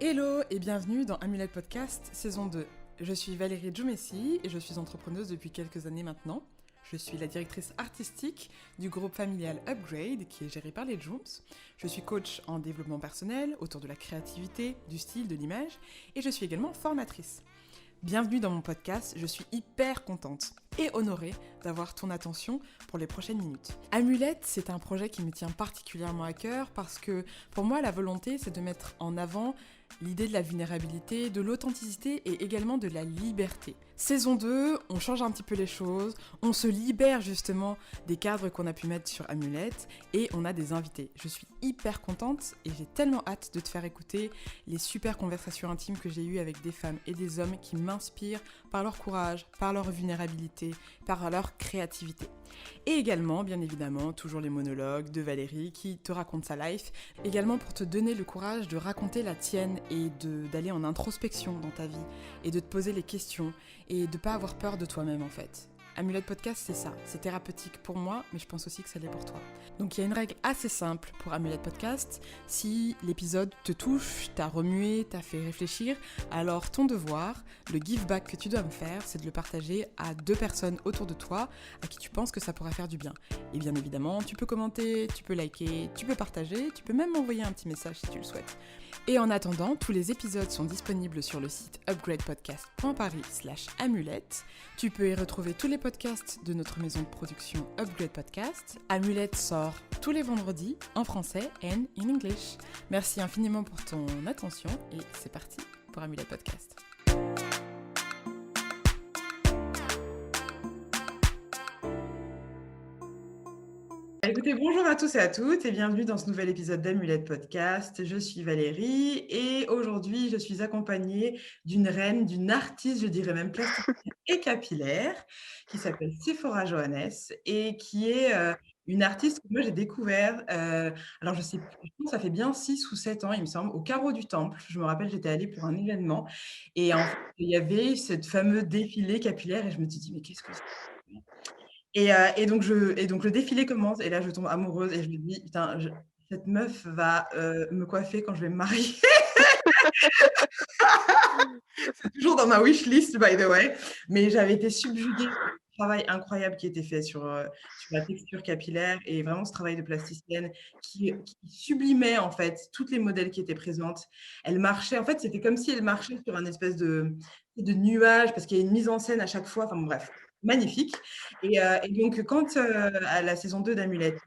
Hello et bienvenue dans Amulette Podcast, saison 2. Je suis Valérie Djoumessi et je suis entrepreneuse depuis quelques années maintenant. Je suis la directrice artistique du groupe familial Upgrade qui est géré par les Djooms. Je suis coach en développement personnel autour de la créativité, du style, de l'image et je suis également formatrice. Bienvenue dans mon podcast, je suis hyper contente et honorée d'avoir ton attention pour les prochaines minutes. Amulette, c'est un projet qui me tient particulièrement à cœur parce que pour moi, la volonté, c'est de mettre en avant l'idée de la vulnérabilité, de l'authenticité et également de la liberté. Saison 2, on change un petit peu les choses, on se libère justement des cadres qu'on a pu mettre sur Amulette et on a des invités. Je suis hyper contente et j'ai tellement hâte de te faire écouter les super conversations intimes que j'ai eues avec des femmes et des hommes qui m'inspirent par leur courage, par leur vulnérabilité, par leur créativité. Et également, bien évidemment, toujours les monologues de Valérie qui te raconte sa life, également pour te donner le courage de raconter la tienne et d'aller en introspection dans ta vie et de te poser les questions et de ne pas avoir peur de toi-même en fait. Amulette Podcast, c'est ça, c'est thérapeutique pour moi, mais je pense aussi que ça l'est pour toi. Donc il y a une règle assez simple pour Amulette Podcast. Si l'épisode te touche, t'a remué, t'a fait réfléchir, alors ton devoir, le give back que tu dois me faire, c'est de le partager à 2 personnes autour de toi à qui tu penses que ça pourrait faire du bien. Et bien évidemment, tu peux commenter, tu peux liker, tu peux partager, tu peux même m'envoyer un petit message si tu le souhaites. Et en attendant, tous les épisodes sont disponibles sur le site upgradepodcast.paris/amulette. Tu peux y retrouver tous les podcasts de notre maison de production Upgrade Podcast. Amulette sort tous les vendredis en français and in English. Merci infiniment pour ton attention et c'est parti pour Amulette Podcast. Écoutez, bonjour à tous et à toutes et bienvenue dans ce nouvel épisode d'Amulette Podcast. Je suis Valérie et aujourd'hui je suis accompagnée d'une reine, d'une artiste, je dirais même plasticienne et capillaire, qui s'appelle Sephora Johannes et qui est une artiste que moi j'ai découvert, alors je sais plus, je pense que ça fait bien 6 ou 7 ans il me semble, au Carreau du Temple. Je me rappelle, j'étais allée pour un événement et en fait il y avait cette fameux défilé capillaire et je me suis dit mais qu'est-ce que c'est? Et donc le défilé commence et là je tombe amoureuse et je me dis putain, cette meuf va me coiffer quand je vais me marier. C'est toujours dans ma wish list by the way, mais j'avais été subjuguée par le travail incroyable qui était fait sur la texture capillaire et vraiment ce travail de plasticienne qui sublimait en fait toutes les modèles qui étaient présentes. Elle marchait, en fait c'était comme si elle marchait sur un espèce de nuage parce qu'il y a une mise en scène à chaque fois, enfin bon bref, magnifique. Et donc quand à la saison 2 d'Amulette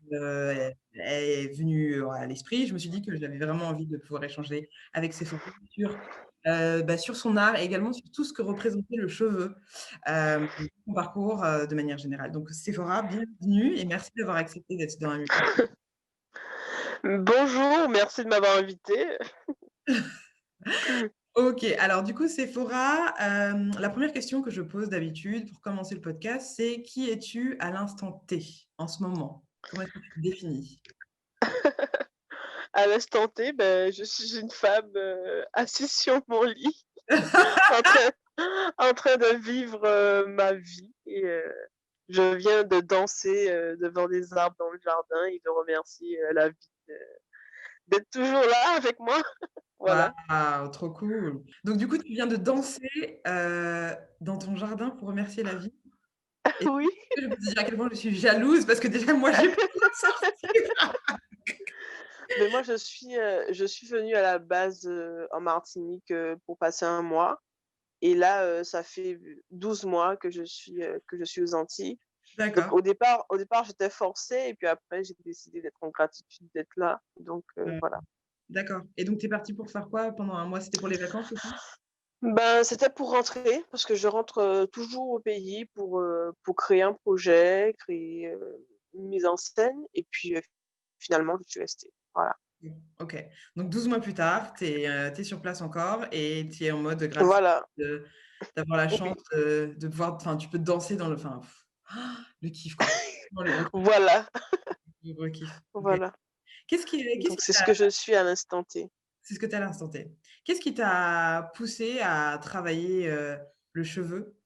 est venue à l'esprit, je me suis dit que j'avais vraiment envie de pouvoir échanger avec ces photos sur son art et également sur tout ce que représentait le cheveu, son parcours de manière générale. Donc Sephora, bienvenue et merci d'avoir accepté d'être dans Amulette. Bonjour, merci de m'avoir invitée. Ok, alors du coup Sephora, la première question que je pose d'habitude pour commencer le podcast, c'est qui es-tu à l'instant T en ce moment? Comment est-ce que tu te définis? À l'instant T, je suis une femme, assise sur mon lit, en train en train de vivre, ma vie et je viens de danser, devant des arbres dans le jardin et de remercier, la vie, d'être toujours là avec moi. Voilà. Waouh, trop cool. Donc du coup, tu viens de danser dans ton jardin pour remercier la vie. Et Oui, je peux te dire à quel point je suis jalouse parce que déjà moi j'ai pas sortir. mais moi je suis venue à la base, en Martinique, pour passer un mois et là, ça fait 12 mois que je suis aux Antilles. Donc D'accord. au départ, j'étais forcée et puis après j'ai décidé d'être en gratitude d'être là. Donc voilà. D'accord. Et donc tu es partie pour faire quoi pendant un mois? C'était pour les vacances aussi? Ben, c'était pour rentrer parce que je rentre, toujours au pays pour créer un projet, créer, une mise en scène et puis, finalement je suis restée. Voilà. Mmh. OK. Donc 12 mois plus tard, tu es sur place encore et tu es en mode gratitude Voilà. de d'avoir la chance Oui, de pouvoir enfin tu peux danser dans le enfin le kiff quoi. Vraiment le gros kiff, voilà, le gros kiff. OK. voilà. Qu'est-ce Donc qui c'est ce t'a que je suis à l'instant T. c'est ce que tu as à l'instant T. Qu'est-ce qui t'a poussé à travailler, le cheveu?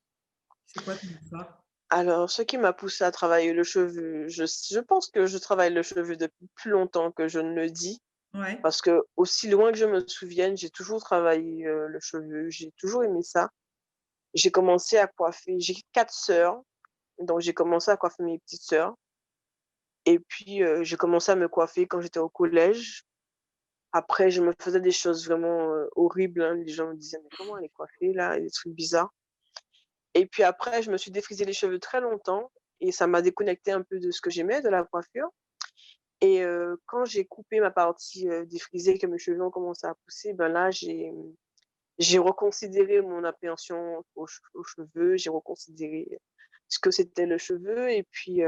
C'est quoi ton histoire? Alors ce qui m'a poussée à travailler le cheveu, je pense que je travaille le cheveu depuis plus longtemps que je ne le dis. Ouais. Parce que aussi loin que je me souvienne, j'ai toujours travaillé, le cheveu, j'ai toujours aimé ça. J'ai commencé à coiffer j'ai 4 sœurs, donc j'ai commencé à coiffer mes petites sœurs et puis, j'ai commencé à me coiffer quand j'étais au collège. Après, je me faisais des choses vraiment, horribles, hein. Les gens me disaient: «Mais comment elle est coiffée là?» et des trucs bizarres et puis après, je me suis défrisé les cheveux très longtemps et ça m'a déconnectée un peu de ce que j'aimais de la coiffure et quand j'ai coupé ma partie, défrisée, que mes cheveux ont commencé à pousser, ben là, j'ai reconsidéré mon appréhension aux cheveux, j'ai reconsidéré ce que c'était le cheveu et puis,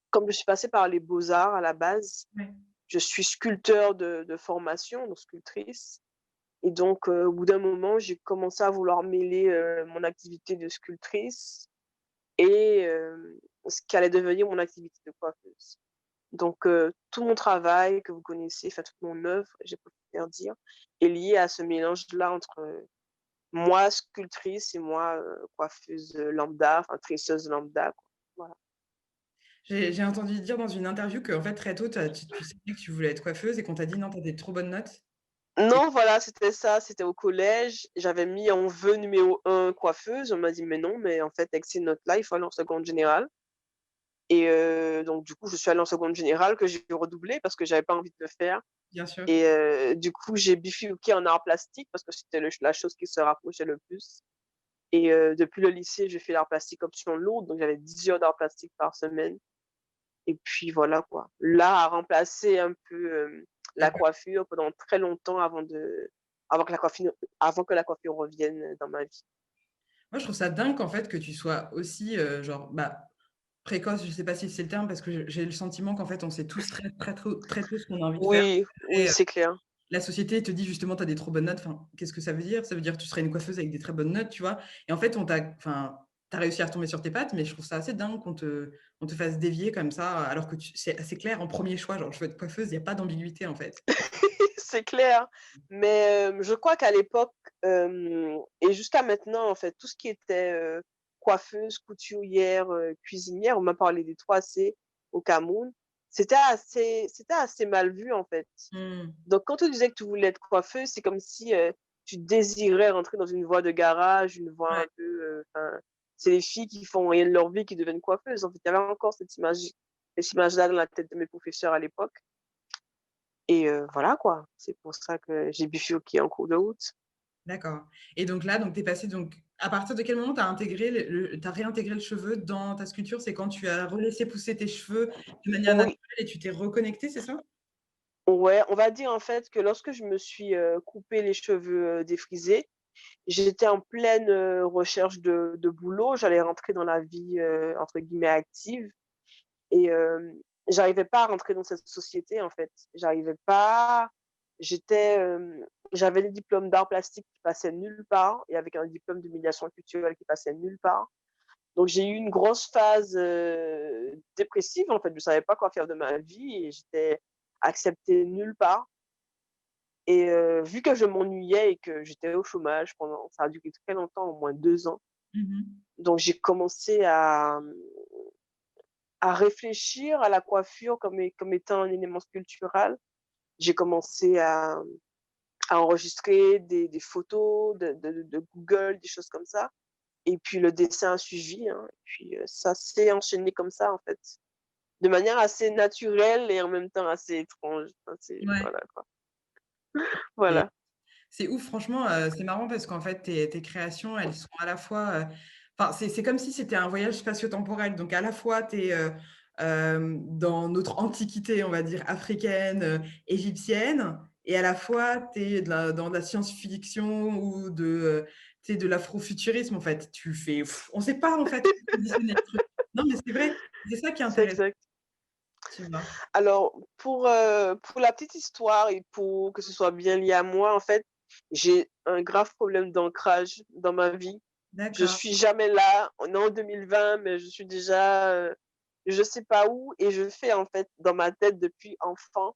comme je suis passée par les beaux-arts à la base, Ouais. je suis sculpteur de formation, donc sculptrice et donc, au bout d'un moment, j'ai commencé à vouloir mêler, mon activité de sculptrice et ce qui allait devenir mon activité de coiffeuse. Donc, tout mon travail que vous connaissez, enfin toute mon œuvre, j'ai préféré dire, est lié à ce mélange-là entre, moi sculptrice et moi, coiffeuse, lambda, enfin tresseuse lambda, quoi. Voilà. J'ai entendu dire dans une interview qu'en fait, très tôt, tu savais que tu voulais être coiffeuse et qu'on t'a dit: «Non, tu as des trop bonnes notes». Et Non, voilà, c'était ça, c'était au collège. J'avais mis en vœu numéro un coiffeuse. On m'a dit: «Mais non, mais en fait, avec ces notes-là, il faut aller en seconde générale» et donc du coup, je suis allée en seconde générale que j'ai redoublé parce que j'avais pas envie de le faire bien sûr. et du coup, j'ai bifurqué en arts plastiques parce que c'était la chose qui se rapprochait le plus et depuis le lycée, j'ai fait l'art plastique option lourde, donc j'avais 10 heures d'art plastique par semaine et puis voilà, quoi. L'art a remplacé un peu, La la coiffure pendant très longtemps avant que la coiffure revienne dans ma vie. Moi, je trouve ça dingue qu'en fait, que tu sois aussi, genre, bah, précoce, je sais pas si c'est le terme parce que j'ai le sentiment qu'en fait, on sait tous très tôt ce qu'on a envie de faire. Oui, oui, Après, c'est clair. la société te dit justement: «Tu as des trop bonnes notes». Enfin, qu'est-ce que ça veut dire? Ça veut dire que tu serais une coiffeuse avec des très bonnes notes, tu vois? Et en fait, tu as réussi à retomber sur tes pattes, mais je trouve ça assez dingue on te fasse dévier comme ça, alors que c'est assez clair en premier choix, genre: «Je veux être coiffeuse», il y a pas d'ambiguïté, en fait. C'est clair, mais je crois qu'à l'époque, et jusqu'à maintenant, en fait, tout ce qui était, coiffeuse, couturière, cuisinière, on m'a parlé des 3 C au Cameroun, c'était assez mal vu, en fait. Mmh. Donc quand on disait que tu voulais être coiffeuse, c'est comme si, tu désirais rentrer dans une voie de garage, une voie Ouais. un peu, enfin, c'est les filles qui font rien de leur vie qui deviennent coiffeuses. En fait, il y avait encore cette image-là dans la tête de mes professeurs à l'époque et voilà quoi. C'est pour ça que j'ai bifurqué en cours de route. D'accord et donc là, tu es passée donc à partir de quel moment tu as intégré tu as réintégré le cheveu dans ta sculpture? C'est quand tu as relaissé pousser tes cheveux de manière Oui, naturelle et tu t'es reconnectée, c'est ça? ouais, on va dire en fait que lorsque je me suis, coupé les cheveux, défrisés, j'étais en pleine, recherche de boulot. J'allais rentrer dans la vie, entre guillemets «active». Et j'arrivais pas à rentrer dans cette société, en fait. J'arrivais pas. J'avais des diplômes d'art plastique qui passaient nulle part et avec un diplôme de médiation culturelle qui passait nulle part. Donc j'ai eu une grosse phase, dépressive, en fait. Je savais pas quoi faire de ma vie et j'étais acceptée nulle part et vu que je m'ennuyais et que j'étais au chômage pendant ça a duré très longtemps, au moins 2 ans. Mmh. Donc j'ai commencé à réfléchir à la coiffure comme étant un élément culturel. J'ai commencé à enregistrer des photos de Google, des choses comme ça et puis le dessin a suivi, hein et puis, ça s'est enchaîné comme ça, en fait, de manière assez naturelle et en même temps assez étrange. Enfin, c'est Ouais voilà, quoi. et Voilà. c'est ouf franchement, c'est marrant parce qu'en fait tes créations, elles sont à la fois, enfin c'est comme si c'était un voyage spatio-temporel donc à la fois tu es, dans notre antiquité, on va dire africaine, égyptienne et à la fois tu es dans de la science-fiction ou tu sais de l'afrofuturisme en fait. Tu fais on sait pas en fait positionner le truc. Non mais c'est vrai, c'est ça qui est C'est intéressant, exact. tu vois? Alors pour la petite histoire et pour que ce soit bien lié à moi, en fait, j'ai un grave problème d'ancrage dans ma vie. Je D'accord. suis jamais là. On est en 2020, mais je suis déjà, je sais pas où et je fais en fait dans ma tête depuis enfant,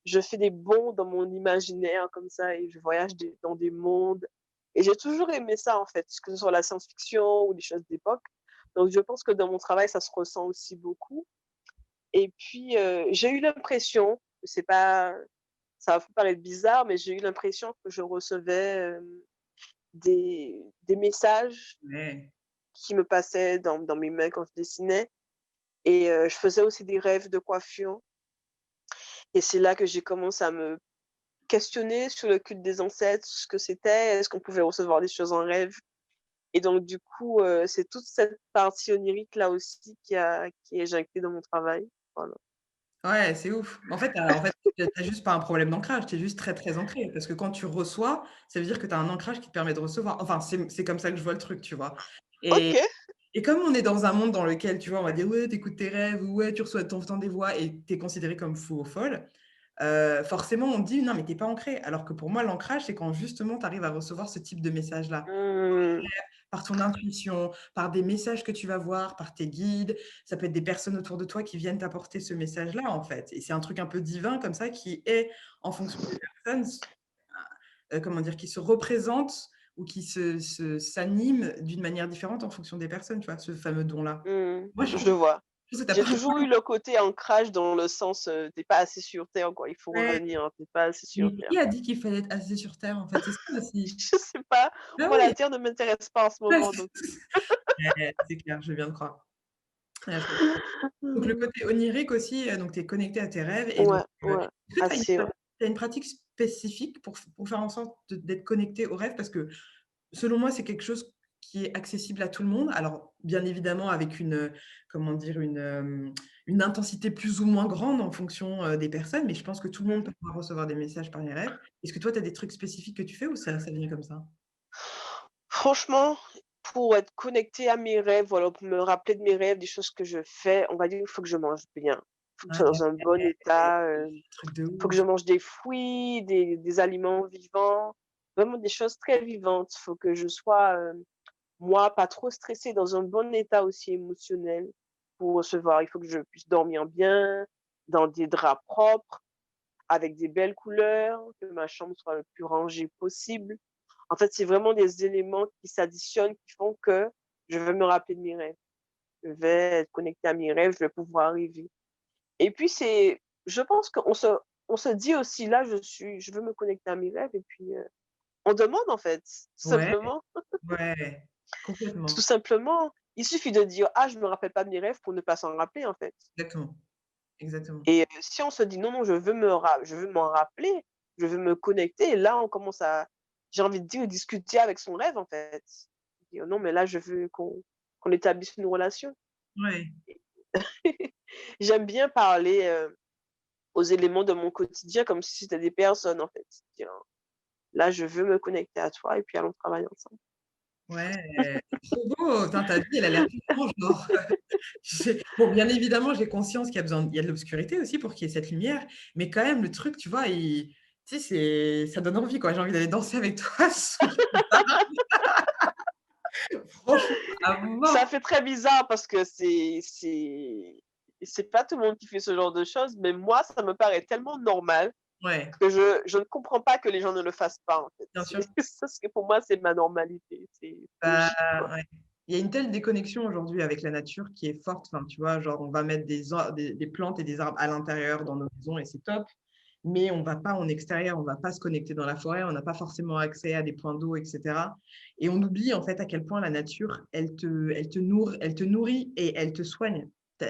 je fais des bonds dans mon imaginaire comme ça et je voyage dans des mondes et j'ai toujours aimé ça en fait, que ce soit la science-fiction ou des choses d'époque. Donc je pense que dans mon travail, ça se ressent aussi beaucoup et puis, j'ai eu l'impression C'est pas ça va vous paraître bizarre, mais j'ai eu l'impression que je recevais, des messages Ouais. qui me passaient dans mes mains quand je dessinais et je faisais aussi des rêves de coiffure et c'est là que j'ai commencé à me questionner sur le culte des ancêtres, ce que c'était, est-ce qu'on pouvait recevoir des choses en rêve? Et donc du coup, c'est toute cette partie onirique là aussi qui est injectée dans mon travail. Voilà. Ouais, c'est ouf. En fait, tu juste pas un problème d'ancrage, tu es juste très, très ancré parce que quand tu reçois, ça veut dire que tu as un ancrage qui te permet de recevoir. Enfin, c'est comme ça que je vois le truc, tu vois? Et OK. et comme on est dans un monde dans lequel, tu vois, on va dire: «Ouais, tu écoutes tes rêves» ou «Ouais, tu reçois tu des voix» et tu es considéré comme fou ou folle, forcément on te dit: «Non, mais tu es pas ancré». Alors que pour moi, l'ancrage, c'est quand justement tu arrives à recevoir ce type de message-là. Mmh. Par ton intuition, par des messages que tu vas voir, par tes guides. Ça peut être des personnes autour de toi qui viennent t'apporter ce message-là, en fait. Et c'est un truc un peu divin comme ça qui est, en fonction des personnes, comment dire, qui se représente ou qui s'anime d'une manière différente en fonction des personnes, tu vois, ce fameux don-là. Mmh. Moi, Je vois. je trouve que tu as J'ai pris toujours eu le côté ancrage dans le sens, tu pas assez sur terre quoi, il faut ouais, revenir, tu pas assez sur mais terre. qui a dit qu'il fallait être assis sur terre, en fait? C'est ça aussi. Je sais pas, Ah moi la oui! terre ne m'intéresse pas en ce Ouais, moment donc ouais, c'est clair, je viens de croire. Ouais, je comprends. Donc le côté onirique aussi, donc tu es connecté à tes rêves et donc ouais, est-ce que tu as assez, ouais. une pratique spécifique pour faire en sorte d'être connecté aux rêves? Parce que selon moi, c'est quelque chose qui est accessible à tout le monde. Alors bien évidemment avec comment dire? Une intensité plus ou moins grande en fonction, des personnes, mais je pense que tout le monde peut Mmh. pouvoir recevoir des messages par les rêves. Est-ce que toi, tu as des trucs spécifiques que tu fais ou ça vient comme ça? Franchement, pour être connectée à mes rêves, voilà, pour me rappeler de mes rêves, des choses que je fais, on va dire, il faut que je mange bien. Il faut que je Ouais, sois dans un bon état, truc de faut que ouf. je mange des fruits, des aliments vivants, vraiment des choses très vivantes. Il faut que je sois, moi, pas trop stressée, dans un bon état aussi émotionnel pour recevoir. Il faut que je puisse dormir bien, dans des draps propres, avec des belles couleurs, que ma chambre soit le plus rangée possible. En fait, c'est vraiment des éléments qui s'additionnent, qui font que je vais me rappeler de mes rêves. Je vais être connectée à mes rêves, je vais pouvoir arriver. Et puis je pense qu'on se dit aussi: «Là, je veux me connecter à mes rêves» et puis, on demande en fait, tout Ouais, simplement. ouais, Tout complètement, simplement. Il suffit de dire: «Ah, je me rappelle pas de mes rêves» pour ne pas s'en rappeler, en fait. exactement, exactement. Et si on se dit: «Non, non, je veux m'en rappeler, je veux me connecter», et là, on commence à, j'ai envie de dire, discuter avec son rêve, en fait. Dire: «Non, mais là, je veux qu'on établisse une relation». Ouais. J'aime bien parler, aux éléments de mon quotidien comme si c'était des personnes, en fait. Dire: «Là, je veux me connecter à toi et puis allons travailler ensemble». Ouais, trop beau! Putain, ta vie, elle a l'air tellement genre, bon, bien évidemment, j'ai conscience qu'il y a de l'obscurité aussi pour qu'il y ait cette lumière, mais quand même le truc, tu vois, tu sais, ça donne envie, quoi. J'ai envie d'aller danser avec toi sous franchement, à Ça mort. fait très bizarre parce que c'est pas tout le monde qui fait ce genre de choses, mais moi, ça me paraît tellement normal Ouais, que je ne comprends pas que les gens ne le fassent pas, en fait. bien sûr. Parce que pour moi, c'est ma normalité, c'est Bah, logique, quoi. ouais. Il y a une telle déconnexion aujourd'hui avec la nature qui est forte. Enfin, tu vois, genre, on va mettre des plantes et des arbres à l'intérieur dans nos maisons et c'est top. Mais on va pas en extérieur, on va pas se connecter dans la forêt, on n'a pas forcément accès à des points d'eau, et cetera. Et on oublie en fait à quel point la nature, elle te nourrit et elle te soigne.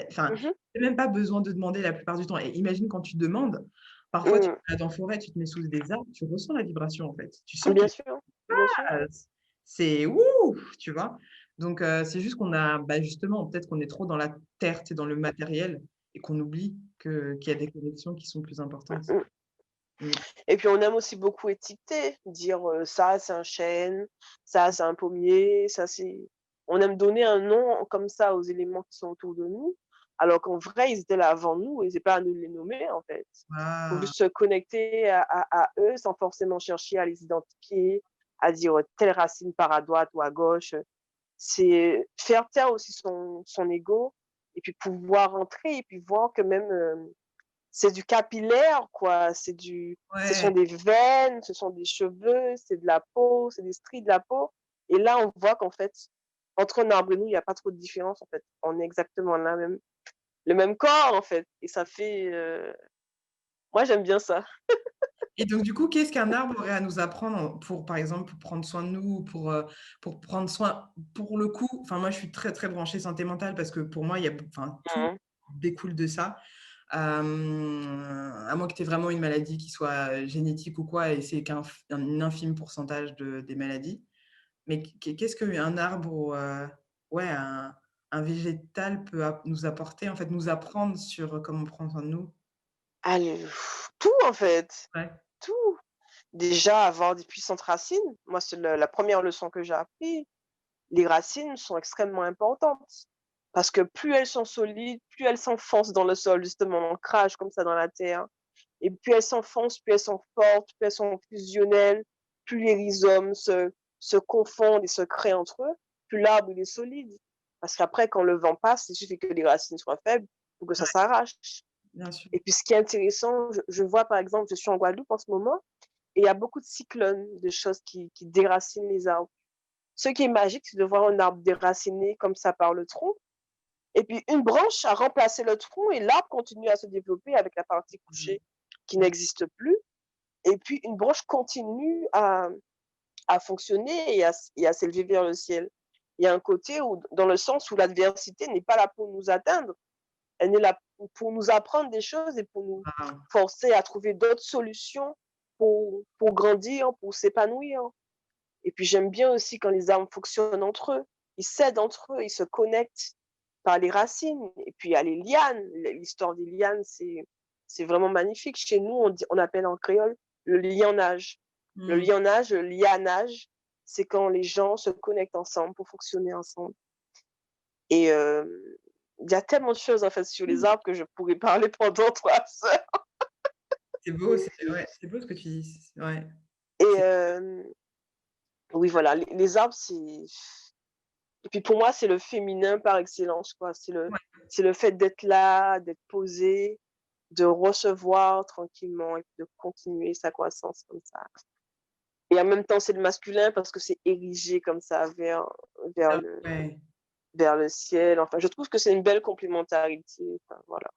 Enfin, Mmh mh. tu même pas besoin de demander la plupart du temps. Et imagine quand tu demandes, parfois tu te Mmh. balades en forêt, tu te mets sous des arbres, tu ressens la vibration en fait. Tu sens Bien qu'il sûr, bien sûr. c'est «ouh!» tu vois? Donc c'est juste qu'on a, bah, justement, peut-être qu'on est trop dans la terre, tu sais, dans le matériel et qu'on oublie qu'il y a des connexions qui sont plus importantes. Mmh. Mmh. Et puis on aime aussi beaucoup étiqueter, dire, ça c'est un chêne, ça c'est un pommier, ça c'est, on aime donner un nom comme ça aux éléments qui sont autour de nous, alors qu'en vrai, ils étaient là avant nous et c'est pas à nous de les nommer, en fait. Faut Ah! juste se connecter à eux sans forcément chercher à les identifier, à dire, telle racine part à droite ou à gauche. C'est faire taire aussi son ego et puis pouvoir rentrer et puis voir que même, c'est du capillaire quoi, ce sont Ouais, des veines, ce sont des cheveux, c'est de la peau, c'est des stries de la peau et là, on voit qu'en fait, entre un arbre et nous, il y a pas trop de différence en fait. On est exactement le même corps en fait et ça fait, Moi, j'aime bien ça. Et donc du coup, qu'est-ce qu'un arbre aurait à nous apprendre pour, par exemple, pour prendre soin de nous ou pour prendre soin pour le coup, enfin moi je suis très, très branchée santé mentale parce que pour moi il y a enfin tout Mmh. découle de ça. À moins que tu aies vraiment une maladie qui soit, génétique ou quoi et c'est un infime pourcentage des maladies. Mais qu'est-ce qu'un arbre ou, ouais, un végétal peut nous apporter, en fait, nous apprendre sur comment prendre soin de nous? Allez, tout en fait, Ouais. tout. Déjà avoir des puissantes racines, moi c'est le la 1re leçon que j'ai appris. Les racines sont extrêmement importantes parce que plus elles sont solides, plus elles s'enfoncent dans le sol, justement, l'ancrage comme ça dans la terre et plus elles s'enfoncent, plus elles sont fortes, plus elles sont fusionnelles, plus les rhizomes se confondent et se créent entre eux, plus l'arbre il est solide. Parce qu'après quand le vent passe, il suffit que les racines soient faibles pour que ça Ouais, s'arrache. bien sûr. Et puis ce qui est intéressant, je vois par exemple, je suis en Guadeloupe en ce moment et il y a beaucoup de cyclones, de choses qui déracinent les arbres. Ce qui est magique, c'est de voir un arbre déraciné comme ça par le tronc et puis une branche a remplacé le tronc et l'arbre continue à se développer avec la partie Mmh. couchée qui Ouais. n'existe plus et puis une branche continue à fonctionner et à s'élever vers le ciel. Il y a un côté où dans le sens où l'adversité n'est pas là pour nous atteindre, elle est là pour nous apprendre des choses et pour nous Waouh! forcer à trouver d'autres solutions pour grandir, pour s'épanouir. Et puis j'aime bien aussi quand les arbres fonctionnent entre eux. Ils s'aident entre eux, ils se connectent par les racines. Et puis il y a les lianes. L'histoire des lianes, c'est vraiment magnifique. Chez nous, on appelle en créole le lianage. Le Mmh. lianage, le lianage, c'est quand les gens se connectent ensemble pour fonctionner ensemble. Et il y a tellement de choses en fait sur les arbres que je pourrais parler pendant 3 heures. C'est beau, c'est ouais, c'est beau ce que tu dis, ouais. Et C'est oui voilà, les arbres, c'est et puis pour moi, c'est le féminin par excellence, quoi. ouais, C'est le fait d'être là, d'être posé, de recevoir tranquillement et de continuer sa croissance comme ça. Et en même temps, c'est le masculin parce que c'est érigé comme ça vers ah le ouais. vers le ciel. Enfin, je trouve que c'est une belle complémentarité, enfin voilà.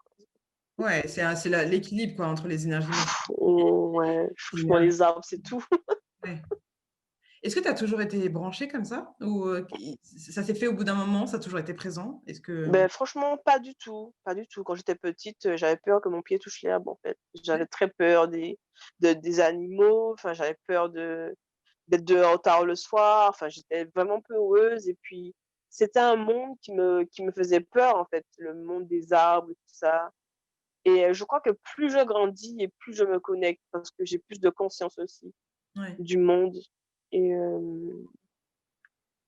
Ouais, c'est la l'équilibre quoi entre les énergies masculines et Ouais, franchement féminines. les arbres, c'est tout. Ouais. Est-ce que tu as toujours été branchée comme ça? Ou, qui ça s'est fait au bout d'un moment, ça a toujours été présent? Est-ce que Ben franchement, pas du tout, pas du tout. Quand j'étais petite, j'avais peur que mon pied touche l'herbe, en fait. ouais, J'avais très peur des animaux, enfin, j'avais peur d'être dehors tard le soir, enfin, j'étais vraiment peureuse et puis c'était un monde qui me faisait peur, en fait, le monde des arbres et tout ça et je crois que plus je grandis et plus je me connecte parce que j'ai plus de conscience aussi ouais. du monde et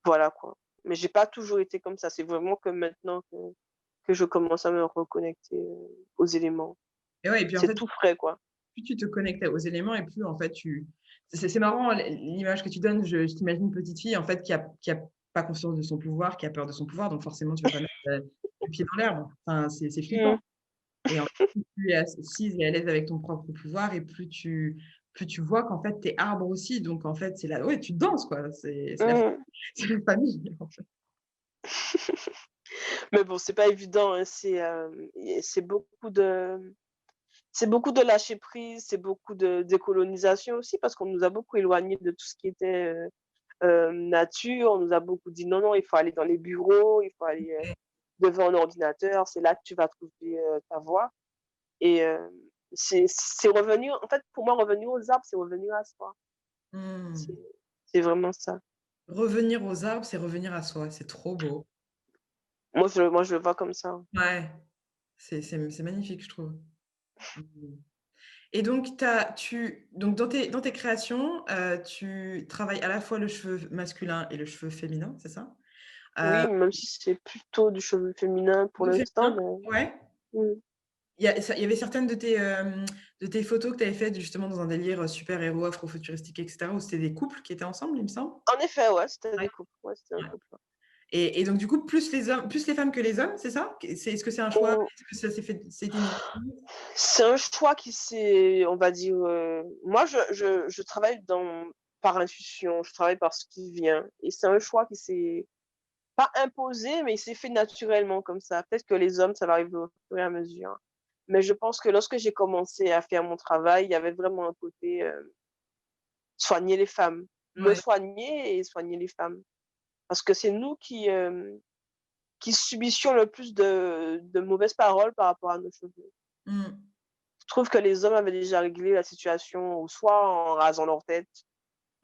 voilà, quoi. Mais j'ai pas toujours été comme ça, c'est vraiment que maintenant que je commence à me reconnecter, aux éléments. Et ouais et puis en C'est fait, tout frais, quoi. plus tu te connectes aux éléments et plus en fait c'est marrant l'image que tu donnes, je t'imagine une petite fille en fait qui a pas conscience de son pouvoir, qui a peur de son pouvoir, donc forcément tu vas pas mettre, le pied dans l'herbe. Enfin, c'est flippant Mmh. et en fait, plus tu es assise et à l'aise avec ton propre pouvoir et plus tu vois qu'en fait tu es arbre aussi, donc en fait c'est là ouais, tu danses quoi, c'est la Mmh. c'est la famille en fait. Mais bon, c'est pas évident, hein, et c'est beaucoup de lâcher prise, c'est beaucoup de décolonisation aussi parce qu'on nous a beaucoup éloignés de tout ce qui était, nature. On nous a beaucoup dit: «Non, non, il faut aller dans les bureaux, il faut aller, devant un ordinateur, c'est là que tu vas trouver, ta voie» et c'est revenir en fait, pour moi, revenir aux arbres, c'est revenir à soi. Mmh. C'est c'est vraiment ça. Revenir aux arbres, c'est revenir à soi, c'est trop beau. Moi, je le vois comme ça. Ouais, c'est magnifique je trouve. Mmh. Et donc donc dans tes créations, tu travailles à la fois le cheveu masculin et le cheveu féminin, c'est ça? Heu, Oui, même si c'est plutôt du cheveu féminin pour cheveu l'instant, féminin? mais Ouais. mmh. Il y avait certaines de tes photos que tu avais faites justement dans un délire, super-héros, afro-futuristique et cetera, où c'était des couples qui étaient ensemble, il me semble? En effet, ouais, c'était Ouais, des couples. Ouais, c'était un ouais. couple, ouais. Et donc du coup, plus les femmes que les hommes, c'est ça? Est-ce que c'est un choix? Mmh, Est-ce que ça s'est fait c'était une c'est un choix qui s'est on va dire, moi je travaille par intuition, je travaille par ce qui vient et c'est un choix qui s'est pas imposé, mais il s'est fait naturellement comme ça. Peut-être que les hommes, ça va arriver au fur et à mesure. Mais je pense que lorsque j'ai commencé à faire mon travail, il y avait vraiment un côté, soigner les femmes. Me Ouais. soigner et soigner les femmes. Parce que c'est nous qui subissions le plus de mauvaises paroles par rapport à nos cheveux. Mmh. Je trouve que les hommes avaient déjà réglé la situation, ou soit en rasant leur tête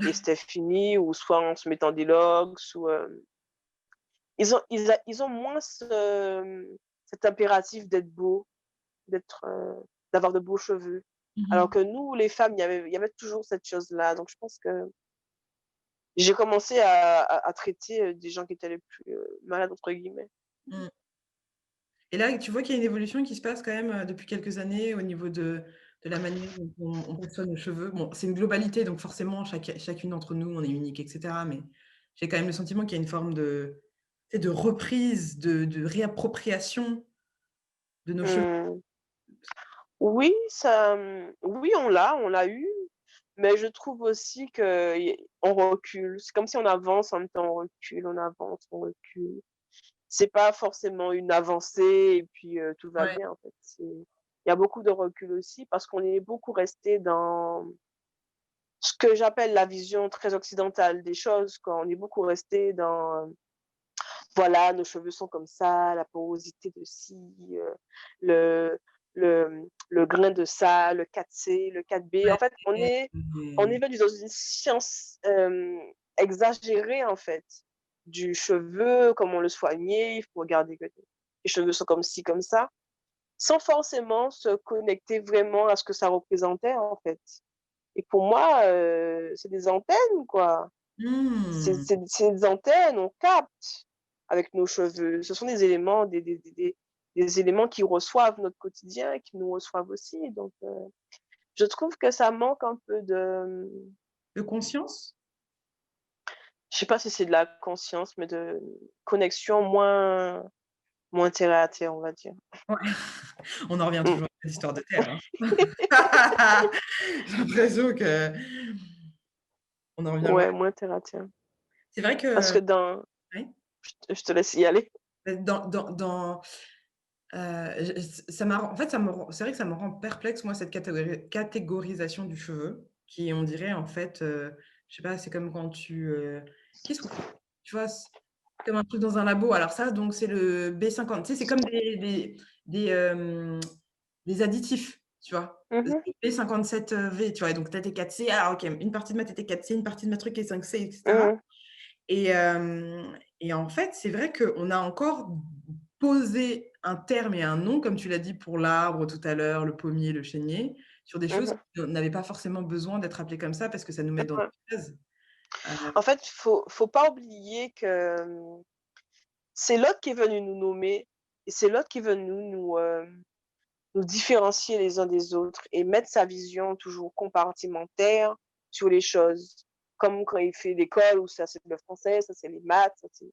et c'était fini, ou soit en se mettant des locks, ou, ils ont moins cet impératif d'être beau, d'être, d'avoir de beaux cheveux. Alors Mmh. que nous, les femmes, il y avait toujours cette chose-là. Donc je pense que j'ai commencé à traiter, des gens qui étaient les plus, «malades» entre guillemets. Mmh. Et là, tu vois qu'il y a une évolution qui se passe quand même, depuis quelques années au niveau de la manière dont on conçoit nos cheveux. Bon, c'est une globalité, donc forcément chacune d'entre nous, on est unique et cetera, mais j'ai quand même le sentiment qu'il y a une forme de, tu sais, de reprise, de réappropriation de nos cheveux. Mmh. Oui, ça, oui, on l'a eu, mais je trouve aussi qu'on recule. C'est comme si on avance, en même temps on recule, on avance, on recule. C'est pas forcément une avancée et puis, tout va Ouais. bien en fait. Il y a beaucoup de recul aussi parce qu'on est beaucoup resté dans ce que j'appelle la vision très occidentale des choses, quoi. On est beaucoup resté dans, voilà, nos cheveux sont comme ça, la porosité de ci, le le grain de ça, le 4C, le 4B. Ouais, En fait, on est mais venu dans une science, exagérée, en fait, du cheveu, comment le soigner, il faut regarder que les cheveux sont comme ci, comme ça, sans forcément se connecter vraiment à ce que ça représentait, en fait. Et pour moi, c'est des antennes, quoi. C'est mmh, c'est c'est des antennes, on capte avec nos cheveux. Ce sont des éléments, des éléments qui reçoivent notre quotidien et qui nous reçoivent aussi. Donc, je trouve que ça manque un peu de, de conscience? je sais pas si c'est de la conscience, mais de connexion moins terre à terre, on va dire. Ouais, on en revient Mmh. toujours à cette histoire de terre, hein. J'ai l'impression qu'on en revient loin. Ouais, moins terre à terre. C'est vrai Parce que que dans ouais, je te laisse y aller. dans ça m'a en fait, ça me rend c'est vrai que ça me rend perplexe, moi, cette catégorisation du cheveu qui, on dirait, en fait, je sais pas, c'est comme quand qu'est-ce qu'on tu vois? C'est comme un truc dans un labo. Alors ça, donc c'est le B50. Tu sais, c'est comme des, des additifs, tu vois? Mmh mh. B57, V, tu vois? Et donc tu as tes 4C, ah OK, une partie de ma était 4C, une partie de ma truc est 5C et cetera. Mmh. Et et en fait, c'est vrai qu'on a encore posé un terme et un nom, comme tu l'as dit pour l'arbre tout à l'heure, le pommier, le chênier, sur des choses Mmh. qui n'avaient pas forcément besoin d'être appelées comme ça parce que ça nous met dans Ouais. des cases. En fait, faut pas oublier que, c'est l'autre qui est venu nous nommer et c'est l'autre qui est venu nous différencier les uns des autres et mettre sa vision toujours compartimentaire sur les choses. Comme quand il fait l'école où ça c'est le français, ça c'est les maths, ça c'est,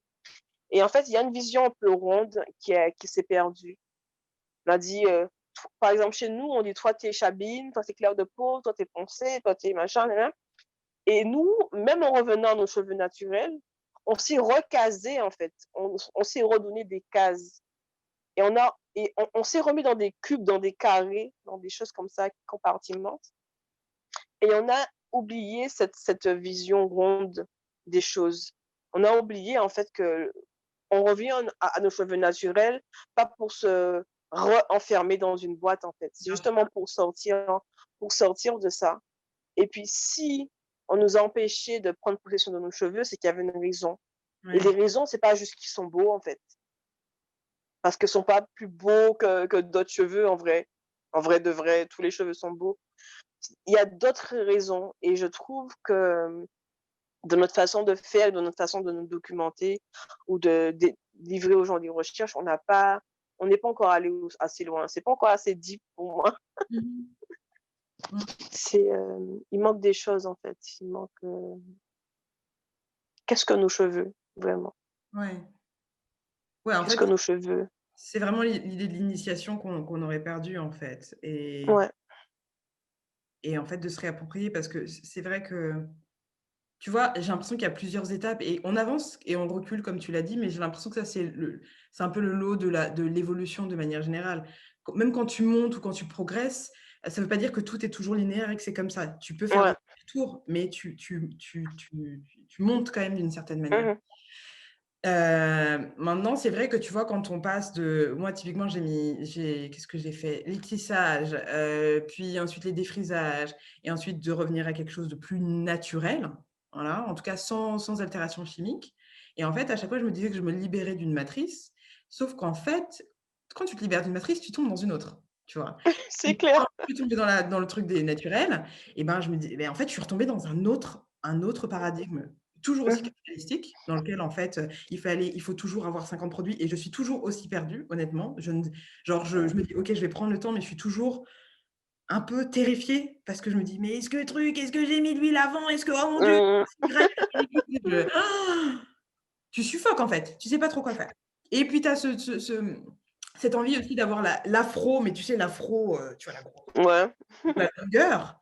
et en fait, il y a une vision un peu ronde qui s'est perdue. On a dit, par exemple chez nous, on dit: «Toi tu es chabine, toi tu es clair de peau, toi tu es foncé, toi tu es machin, nin nin», et nous, même en revenant à nos cheveux naturels, on s'est recasé en fait. On s'est redonné des cases. Et on s'est remis dans des cubes, dans des carrés, dans des choses comme ça qui compartimentent, et on a oublié cette vision ronde des choses. On a oublié en fait qu'on revient à nos cheveux naturels, pas pour se enfermer dans une boîte en fait. C'est Bien sûr, justement pour sortir de ça. Et puis si on nous a empêchés de prendre possession de nos cheveux, c'est qu'il y avait une raison. Et les ouais. raisons, c'est pas juste qu'ils sont beaux en fait. Parce qu'ils sont pas plus beaux que d'autres cheveux en vrai. En vrai de vrai, tous les cheveux sont beaux. Il y a d'autres raisons et je trouve que de notre façon de faire, de notre façon de nous documenter ou de livrer aux gens des recherches, on n'est pas encore allé assez loin. C'est pas encore assez deep pour moi. Mmh mh. Mmh. Il manque des choses en fait. Il manque, qu'est-ce que nos cheveux vraiment? Ouais. Ouais, en Qu'est-ce fait, que nos cheveux? c'est vraiment l'idée de l'initiation qu'on aurait perdue, en fait, Ouais. et en fait, de se réapproprier parce que c'est vrai que tu vois, j'ai l'impression qu'il y a plusieurs étapes et on avance et on recule comme tu l'as dit, mais j'ai l'impression que ça c'est un peu le lot de l'évolution de manière générale. même quand tu montes ou quand tu progresses, ça veut pas dire que tout est toujours linéaire et que c'est comme ça. Tu peux faire des Ouais. tours, mais tu montes quand même d'une certaine manière. Mmh. Maintenant, c'est vrai que tu vois, quand on passe de moi, typiquement, qu'est-ce que j'ai fait? Les tissages, puis ensuite les défrisages et ensuite de revenir à quelque chose de plus naturel, voilà, en tout cas sans altération chimique et en fait, à chaque fois, je me disais que je me libérais d'une matrice, sauf qu'en fait, quand tu te libères d'une matrice, tu tombes dans une autre, tu vois? C'est Et quand clair. je suis tombée dans le truc des naturels et ben, je me dis en fait, je suis retombée dans un autre paradigme, toujours aussi Mmh. capitalistique, dans lequel en fait, il faut toujours avoir 50 produits et je suis toujours aussi perdue, honnêtement. Je me dis: «OK, je vais prendre le temps», mais je suis toujours un peu terrifiée parce que je me dis: «Mais est-ce que j'ai mis de l'huile avant? Est-ce que oh mon Dieu, Mmh. c'est grave, tu suffoques en fait, tu sais pas trop quoi faire et puis tu as cette envie aussi d'avoir l'afro, mais tu sais l'afro, tu vois Ouais. la longueur,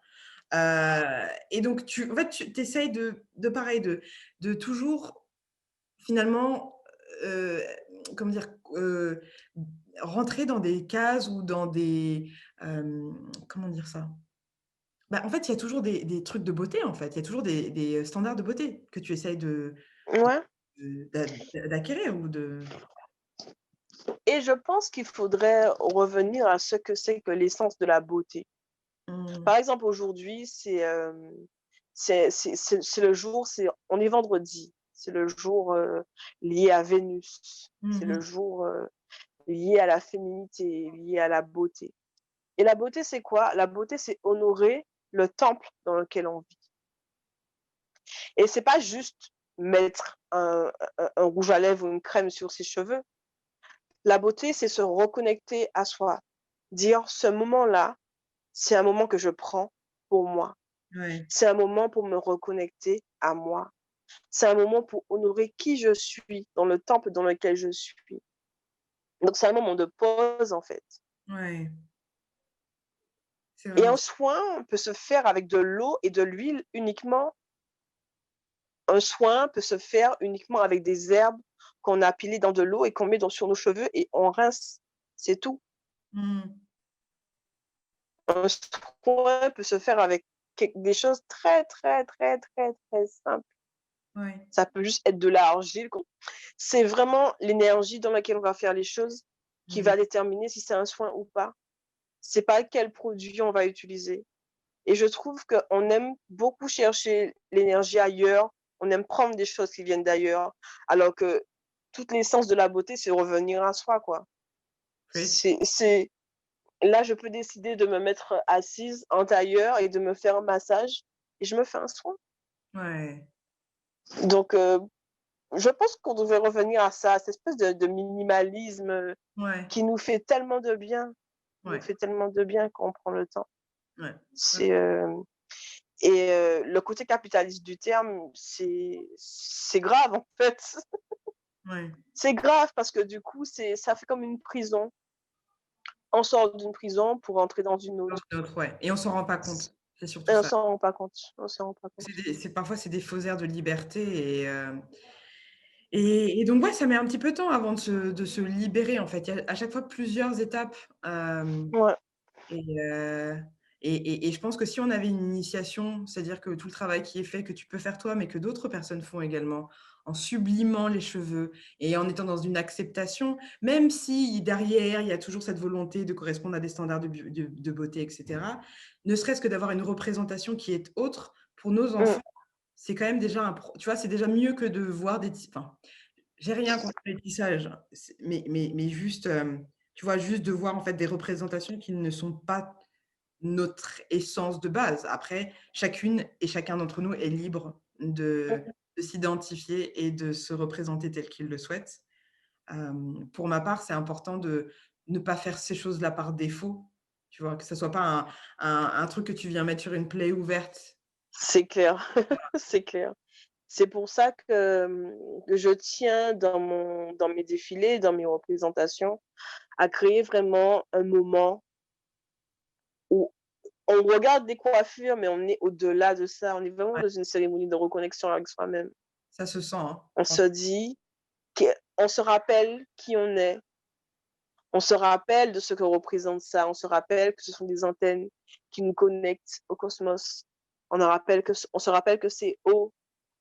et donc en fait, tu essayes de pareil, de toujours finalement, heu, comment dire? Rentrer dans des cases ou dans des, comment dire ça? Bah, en fait, il y a toujours des trucs de beauté, en fait. Il y a toujours des standards de beauté que tu essayes Ouais. d'acquérir ou de Et je pense qu'il faudrait revenir à ce que c'est que l'essence de la beauté. mmh. Par exemple, aujourd'hui, c'est le jour, on est vendredi, c'est le jour, lié à Vénus, c'est Mmh le mh. jour, lié à la féminité, lié à la beauté. Et la beauté, c'est quoi? La beauté, c'est honorer le temple dans lequel on vit. Et c'est pas juste mettre un rouge à lèvres ou une crème sur ses cheveux. La beauté, c'est se reconnecter à soi. Dire: «Ce moment-là, c'est un moment que je prends pour moi. Ouais. C'est un moment pour me reconnecter à moi. C'est un moment pour honorer qui je suis dans le temple dans lequel je suis». Donc c'est un moment de pause, en fait. Ouais. C'est Et vraiment un ça. soin peut se faire avec de l'eau et de l'huile uniquement. Un soin peut se faire uniquement avec des herbes qu'on a pilées dans de l'eau et qu'on met sur nos cheveux et on rince. C'est tout. Mmh. Un soin peut se faire avec des choses très, très, très, très, très simples. Ouais. Ça peut juste être de l'argile. C'est vraiment l'énergie dans laquelle on va faire les choses qui Mmh. va déterminer si c'est un soin ou pas. C'est pas quel produit on va utiliser. Et je trouve qu'on aime beaucoup chercher l'énergie ailleurs. On aime prendre des choses qui viennent d'ailleurs, alors que toute l'essence de la beauté, c'est revenir à soi, quoi. Preach. C'est là, je peux décider de me mettre assise en tailleur et de me faire un massage et je me fais un soin. Ouais. Donc, je pense qu'on devrait revenir à ça, cette espèce de minimalisme, Ouais. qui nous fait tellement de bien, qui nous Ouais. fait tellement de bien quand on prend le temps. Ouais. Ouais. C'est, et le côté capitaliste du terme, c'est grave, en fait. Ouais. C'est grave parce que du coup, ça fait comme une prison. On sort d'une prison pour entrer dans une Dans autre. une autre, ouais et on s'en rend pas C compte. C'est surtout Et on ça. s'en rend pas compte, on s'en rend pas compte. Parfois, c'est des faux airs de liberté et donc ouais, ça met un petit peu de temps avant de se libérer, en fait. Il y a à chaque fois plusieurs étapes, Ouais. et heu et je pense que si on avait une initiation, c'est-à-dire que tout le travail qui est fait, que tu peux faire toi, mais que d'autres personnes font également, en sublimant les cheveux et en étant dans une acceptation, même si derrière, il y a toujours cette volonté de correspondre à des standards de beauté et cetera. Ne serait-ce que d'avoir une représentation qui est autre pour nos Mmh. enfants, c'est quand même déjà tu vois, c'est déjà mieux que de voir enfin, j'ai rien contre les tissages, mais juste, tu vois, juste de voir en fait des représentations qui ne sont pas notre essence de base. Après, chacune et chacun d'entre nous est libre de Mmh. s'identifier et de se représenter tel qu'il le souhaite. Pour ma part, c'est important de ne pas faire ces choses-là par défaut, tu vois? Que ça soit pas un truc que tu viens mettre sur une plaie ouverte. C'est clair, c'est clair. C'est pour ça que je tiens dans mes défilés, dans mes représentations, à créer vraiment un moment où on regarde des coiffures, mais on est au-delà de ça. On est vraiment Ouais, dans une cérémonie de reconnexion avec soi-même. ça se sent, hein, On se franchement. dit qu'on se rappelle qui on est, On se rappelle de ce que représente ça. On se rappelle que ce sont des antennes qui nous connectent au cosmos. On se rappelle que c'est haut.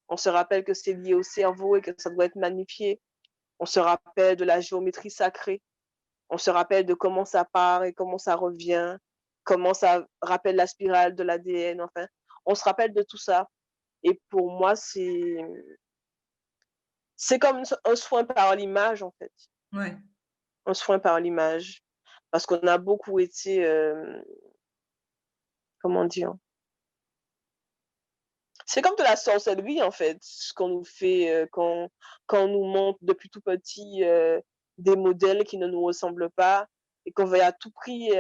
On se rappelle que c'est lié au cerveau et que ça doit être magnifié. On se rappelle de la géométrie sacrée. On se rappelle de comment ça part et comment ça revient, comment ça rappelle la spirale de l'ADN, enfin, on se rappelle de tout ça. Et pour moi, c'est comme un soin par l'image, en fait. Ouais. Un soin par l'image. Parce qu'on a beaucoup été, comment dire? C'est comme de la sorcellerie, en fait, ce qu'on nous fait, quand on nous montre depuis tout petit, des modèles qui ne nous ressemblent pas et qu'on veut à tout prix,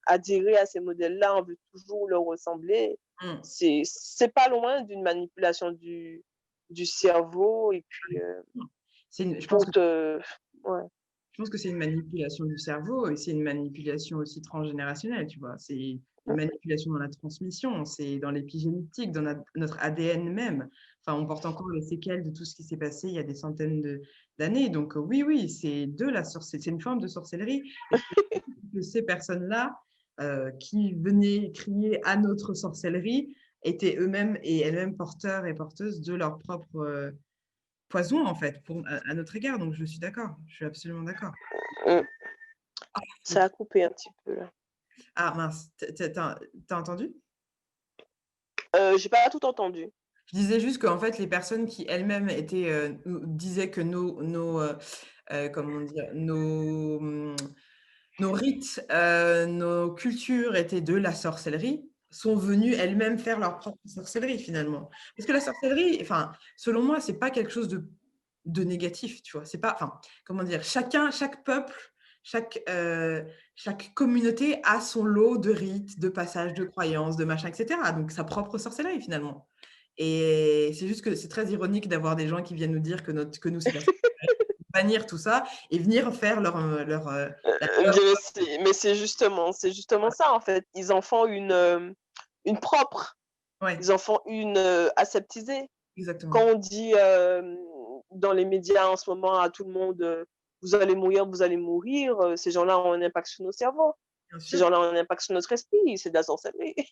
adhérer à ces modèles-là, on veut toujours leur ressembler. Mmh. C'est pas loin d'une manipulation du cerveau et puis, Mmh. C'est une pour te ouais. je pense que c'est une manipulation du cerveau et c'est une manipulation aussi transgénérationnelle, tu vois? C'est une manipulation dans la transmission, c'est dans l'épigénétique, dans notre ADN même. Enfin, on porte encore les séquelles de tout ce qui s'est passé il y a des centaines d'années. Donc, oui, oui, c'est une forme de sorcellerie et je pense que ces personnes-là, qui venaient crier à notre sorcellerie étaient eux-mêmes et elles-mêmes porteurs et porteuses de leur propre, poison, en fait, à notre égard. Donc je suis d'accord, je suis absolument d'accord. Mmh. Donc Ça a coupé un petit peu là. ah mince, tu as entendu? J'ai pas tout entendu. Je disais juste qu'en fait, les personnes qui elles-mêmes étaient, nous disaient que comment dire? Nos rites, nos cultures étaient de la sorcellerie, sont venues elles-mêmes faire leur propre sorcellerie finalement. Parce que la sorcellerie, enfin, selon moi, c'est pas quelque chose de négatif, tu vois? C'est pas enfin, comment dire? Chaque peuple, chaque, heu, chaque communauté a son lot de rites, de passages, de croyances, de machins et cetera, donc sa propre sorcellerie finalement et c'est juste que c'est très ironique d'avoir des gens qui viennent nous dire que nous, c'est de la sorcellerie, bannir tout ça et venir faire la leur Bien, c'est justement ça, en fait. Ils en font une propre. ouais, Ils en font une, aseptisée. Quand exactement. on dit, dans les médias en ce moment à tout le monde, vous allez mourir», ces gens-là ont un impact sur nos cerveaux. Bien Ces sûr, gens-là ont un impact sur notre esprit, c'est de la sorcellerie. bien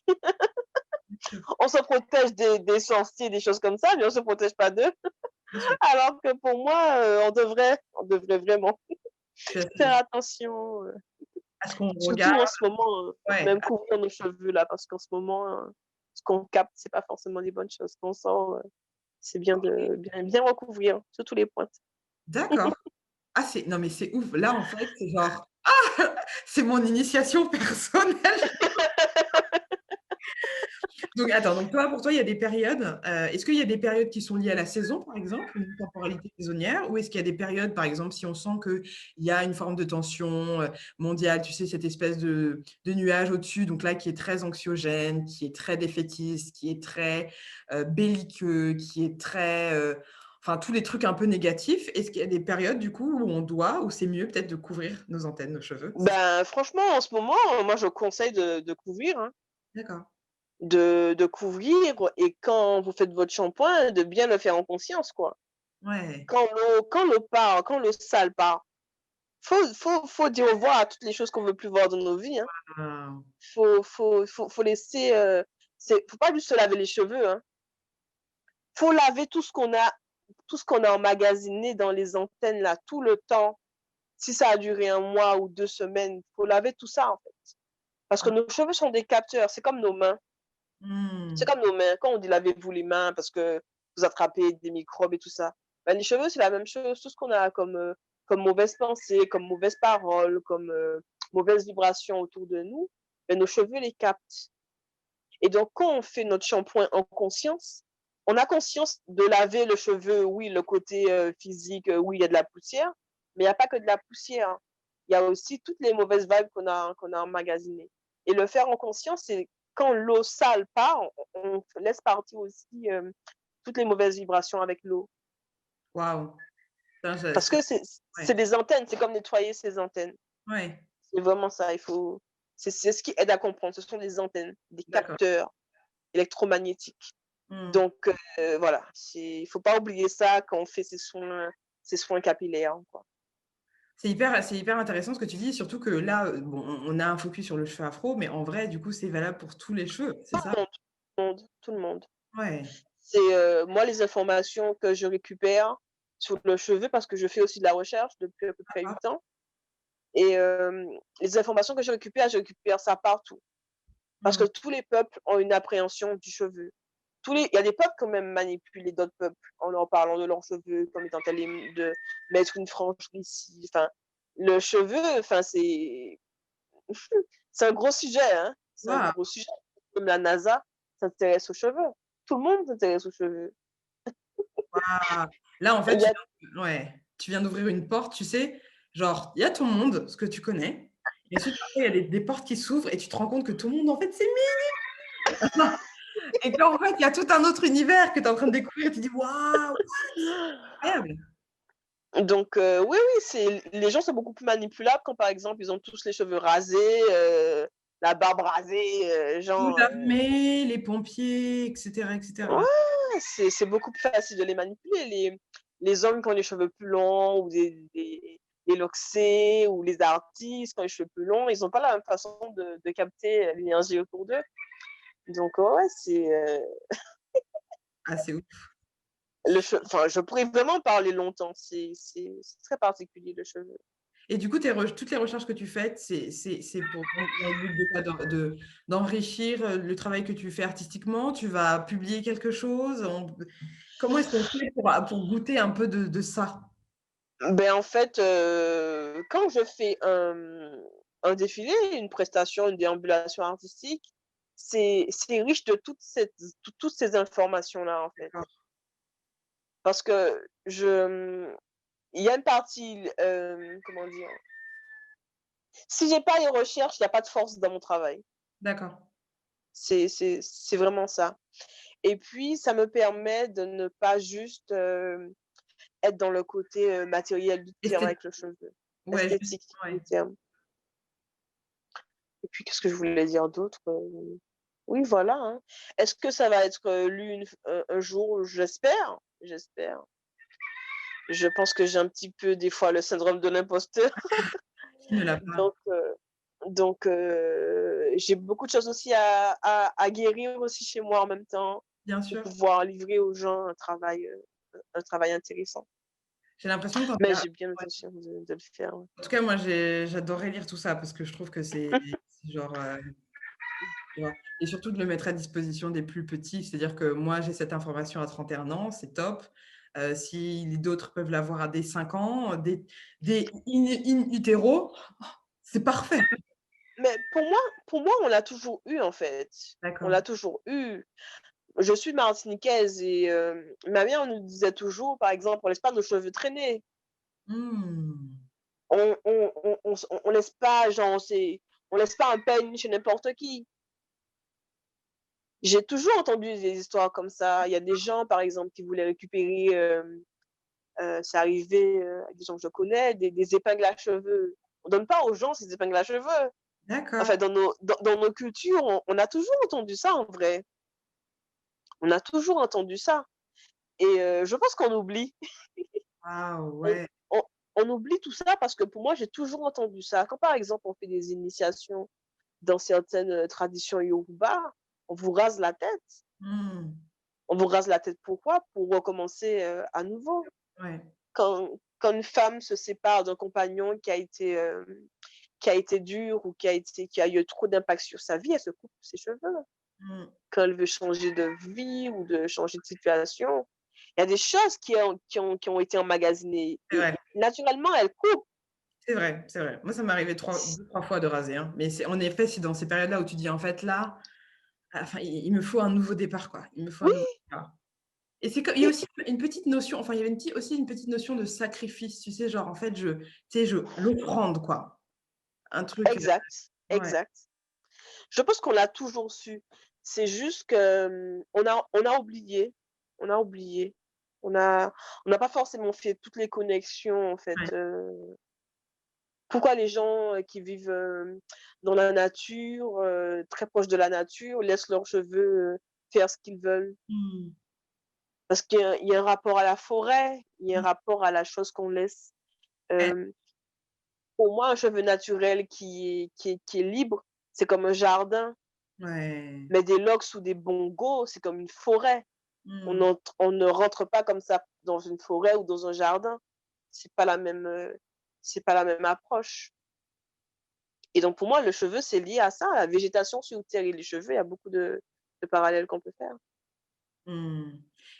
sûr, On se protège des sorciers, des choses comme ça, mais on se protège pas d'eux. bien sûr. Alors que pour moi, on devrait vraiment Je suis faire assez attention, à ce qu'on surtout regarde, en ce moment, ouais, même couvrir nos cheveux là, parce qu'en ce moment, ce qu'on capte, c'est pas forcément des bonnes choses. Ce qu'on sent, c'est bien OK, de bien recouvrir sur tous les points. d'accord. Ah c'est non mais c'est ouf. Là, en fait, c'est genre, c'est mon initiation personnelle. Donc attends, donc toi, pour toi, il y a des périodes, est-ce qu'il y a des périodes qui sont liées à la saison, par exemple, une temporalité saisonnière? Ou est-ce qu'il y a des périodes, par exemple, si on sent qu'il y a une forme de tension, mondiale, tu sais, cette espèce de nuage au-dessus, donc là, qui est très anxiogène, qui est très défaitiste, qui est très, belliqueux, qui est très, enfin, tous les trucs un peu négatifs. Est-ce qu'il y a des périodes, du coup, où c'est mieux peut-être de couvrir nos antennes, nos cheveux? C'est ça? Ben, franchement, en ce moment, moi, je conseille de couvrir, hein, D'accord. de couvrir et quand vous faites votre shampoing, de bien le faire en conscience, quoi. Ouais. Quand l'eau part, quand l'eau sale part, faut dire au revoir à toutes les choses qu'on veut plus voir dans nos vies, hein. Waouh! Faut laisser, faut pas juste se laver les cheveux, hein. Faut laver tout ce qu'on a emmagasiné dans les antennes là, tout le temps. Si ça a duré un mois ou 2 semaines, faut laver tout ça, en fait. Parce que Ah. nos cheveux sont des capteurs, c'est comme nos mains. C'est Mmh. comme nos mains. Quand on dit: «Lavez-vous les mains» parce que vous attrapez des microbes et tout ça, bah, les cheveux, c'est la même chose. Tout ce qu'on a comme mauvaise pensée, comme mauvaise parole, comme, mauvaise vibration autour de nous, beh, nos cheveux les captent et donc quand on fait notre shampoing en conscience, on a conscience de laver le cheveu, oui, le côté, physique, oui, il y a de la poussière, mais il y a pas que de la poussière, hein. Il y a aussi toutes les mauvaises vibes qu'on a emmagasinées et le faire en conscience, c'est quand l'eau sale part, on laisse partir aussi, toutes les mauvaises vibrations avec l'eau. Waouh! Putain, Parce que c'est ouais, des antennes, c'est comme nettoyer ses antennes. ouais, C'est vraiment ça, c'est ce qui aide à comprendre, ce sont des antennes, des d'accord. capteurs électromagnétiques. Mmh. Donc voilà, il faut pas oublier ça quand on fait ses soins capillaires, quoi. C'est hyper intéressant ce que tu dis, surtout que là, bon, on a un focus sur le cheveu afro, mais en vrai, du coup, c'est valable pour tous les cheveux, c'est Tout ça? le monde, tout le monde, tout le monde. Ouais. C'est, moi les informations que je récupère sur le cheveu parce que je fais aussi de la recherche depuis à peu près D'accord. 8 ans et les informations que je récupère ça partout. Parce que Mmh. tous les peuples ont une appréhension du cheveu. Il y a des peuples qui ont même manipulé d'autres peuples en leur parlant de leurs cheveux, comme étant tels de mettre une frange ici. Enfin, le cheveu, enfin, c'est un gros sujet, hein. C'est un Waouh! gros sujet. Même la NASA s'intéresse aux cheveux. Tout le monde s'intéresse aux cheveux. Waouh! Là, en fait, Il y a tu viens d'ouvrir une porte, tu sais, genre, il y a ton monde, ce que tu connais, et ensuite, après, il y a des portes qui s'ouvrent et tu te rends compte que ton monde, en fait, c'est mini et qu'en fait, il y a tout un autre univers que tu es en train de découvrir et tu dis: «Waouh, incroyable!» donc oui, oui, c'est les gens sont beaucoup plus manipulables quand, par exemple, ils ont tous les cheveux rasés, la barbe rasée, Ou genre, l'armée, les pompiers, et cetera, et cetera. ouais, c'est beaucoup plus facile de les manipuler. Les hommes qui ont les cheveux plus longs ou des loxés ou les artistes qui ont les cheveux plus longs, ils ont pas la même façon de capter l'énergie autour d'eux. Donc ouais, Ah, c'est ouf. enfin, je pourrais vraiment parler longtemps. C'est très particulier, le cheveu. Et du coup, toutes les recherches que tu fais, c'est pour dans le but de quoi? D'enrichir, le travail que tu fais artistiquement? Tu vas publier quelque chose? Comment est-ce qu'on fait pour goûter un peu de ça? Ben, en fait, quand je fais un défilé, une prestation, une déambulation artistique, c'est riche de toutes ces informations-là, en fait. D'accord, Parce que il y a une partie, comment dire? Si j'ai pas les recherches, il y a pas de force dans mon travail. d'accord. C'est vraiment ça. Et puis ça me permet de ne pas juste, être dans le côté, matériel du terme Esthétique, avec le cheveu, ouais, juste esthétique ouais. du terme. Et puis qu'est-ce que je voulais dire d'autre? Oui, voilà, hein. Est-ce que ça va être, lu un jour? J'espère, j'espère. Je pense que j'ai un petit peu des fois le syndrome de l'imposteur. Qui ne l'a pas? Donc j'ai beaucoup de choses aussi à guérir aussi chez moi en même temps, Bien pour sûr. pouvoir livrer aux gens un travail intéressant. J'ai l'impression quand tu Mais as j'ai bien ouais. l'intention de le faire, ouais. En tout cas, moi, j'adorerais lire tout ça parce que je trouve que c'est genre, tu vois? Et surtout de le mettre à disposition des plus petits. C'est-à-dire que moi, j'ai cette information à 31 ans, c'est top. Si d'autres peuvent l'avoir à des 5 ans, des in utero, c'est parfait. Mais pour moi, on l'a toujours eu, en fait. On D'accord. l'a toujours eu. Je suis martiniquaise et ma mère nous disait toujours, par exemple: «On laisse pas nos cheveux traîner. Mmh. On laisse pas genre on laisse pas un peigne chez n'importe qui». J'ai toujours entendu des histoires comme ça. Il y a des gens, par exemple, qui voulaient récupérer, c'est arrivé, avec des gens que je connais, des épingles à cheveux. On donne pas aux gens ces épingles à cheveux. D'accord. Enfin, dans nos cultures, on a toujours entendu ça, en vrai. On a toujours entendu ça et je pense qu'on oublie. Waouh, On ouais. on on oublie tout ça parce que pour moi, j'ai toujours entendu ça. Quand, par exemple, on fait des initiations dans certaines, traditions Yoruba, on vous rase la tête. Mmh. On vous rase la tête pourquoi? Pour recommencer, à nouveau. Ouais. Quand une femme se sépare d'un compagnon qui a été dur ou qui a eu trop d'impact sur sa vie, elle se coupe ses cheveux. Mmh. Quand elle veut changer de vie ou de changer de situation, il y a des choses qui ont été emmagasinées C'est et vrai, naturellement, elle coupe. c'est vrai, c'est vrai. Moi, ça m'est arrivé 2-3 fois de raser, hein. Mais c'est en effet, c'est dans ces périodes-là où tu dis: «En fait, là, enfin, il me faut un nouveau départ, quoi. Il me faut un Oui nouveau départ». Et il y a et aussi une petite notion, enfin, il y avait aussi une petite notion de sacrifice, tu sais? Genre, en fait, tu sais, l'offrande, quoi. Un truc, exact, ouais, exact. Je pense qu'on l'a toujours su. C'est juste que, on a oublié, on a oublié. On a on n'a pas forcément fait toutes les connexions, en fait, ouais. pourquoi les gens, qui vivent, dans la nature, très proches de la nature, laissent leurs cheveux, faire ce qu'ils veulent? Mmh. Parce qu'il y a un rapport à la forêt, il y a un Mmh. rapport à la chose qu'on laisse, Elle hem Pour moi, un cheveu naturel qui est libre, c'est comme un jardin, Ouais. mais des locks ou des bongos, c'est comme une forêt. Mmh. On ne rentre pas comme ça dans une forêt ou dans un jardin. C'est pas la même, c'est pas la même approche. Et donc pour moi, le cheveu, c'est lié à ça, à la végétation sur terre et les cheveux, il y a beaucoup de parallèles qu'on peut faire. Mmh.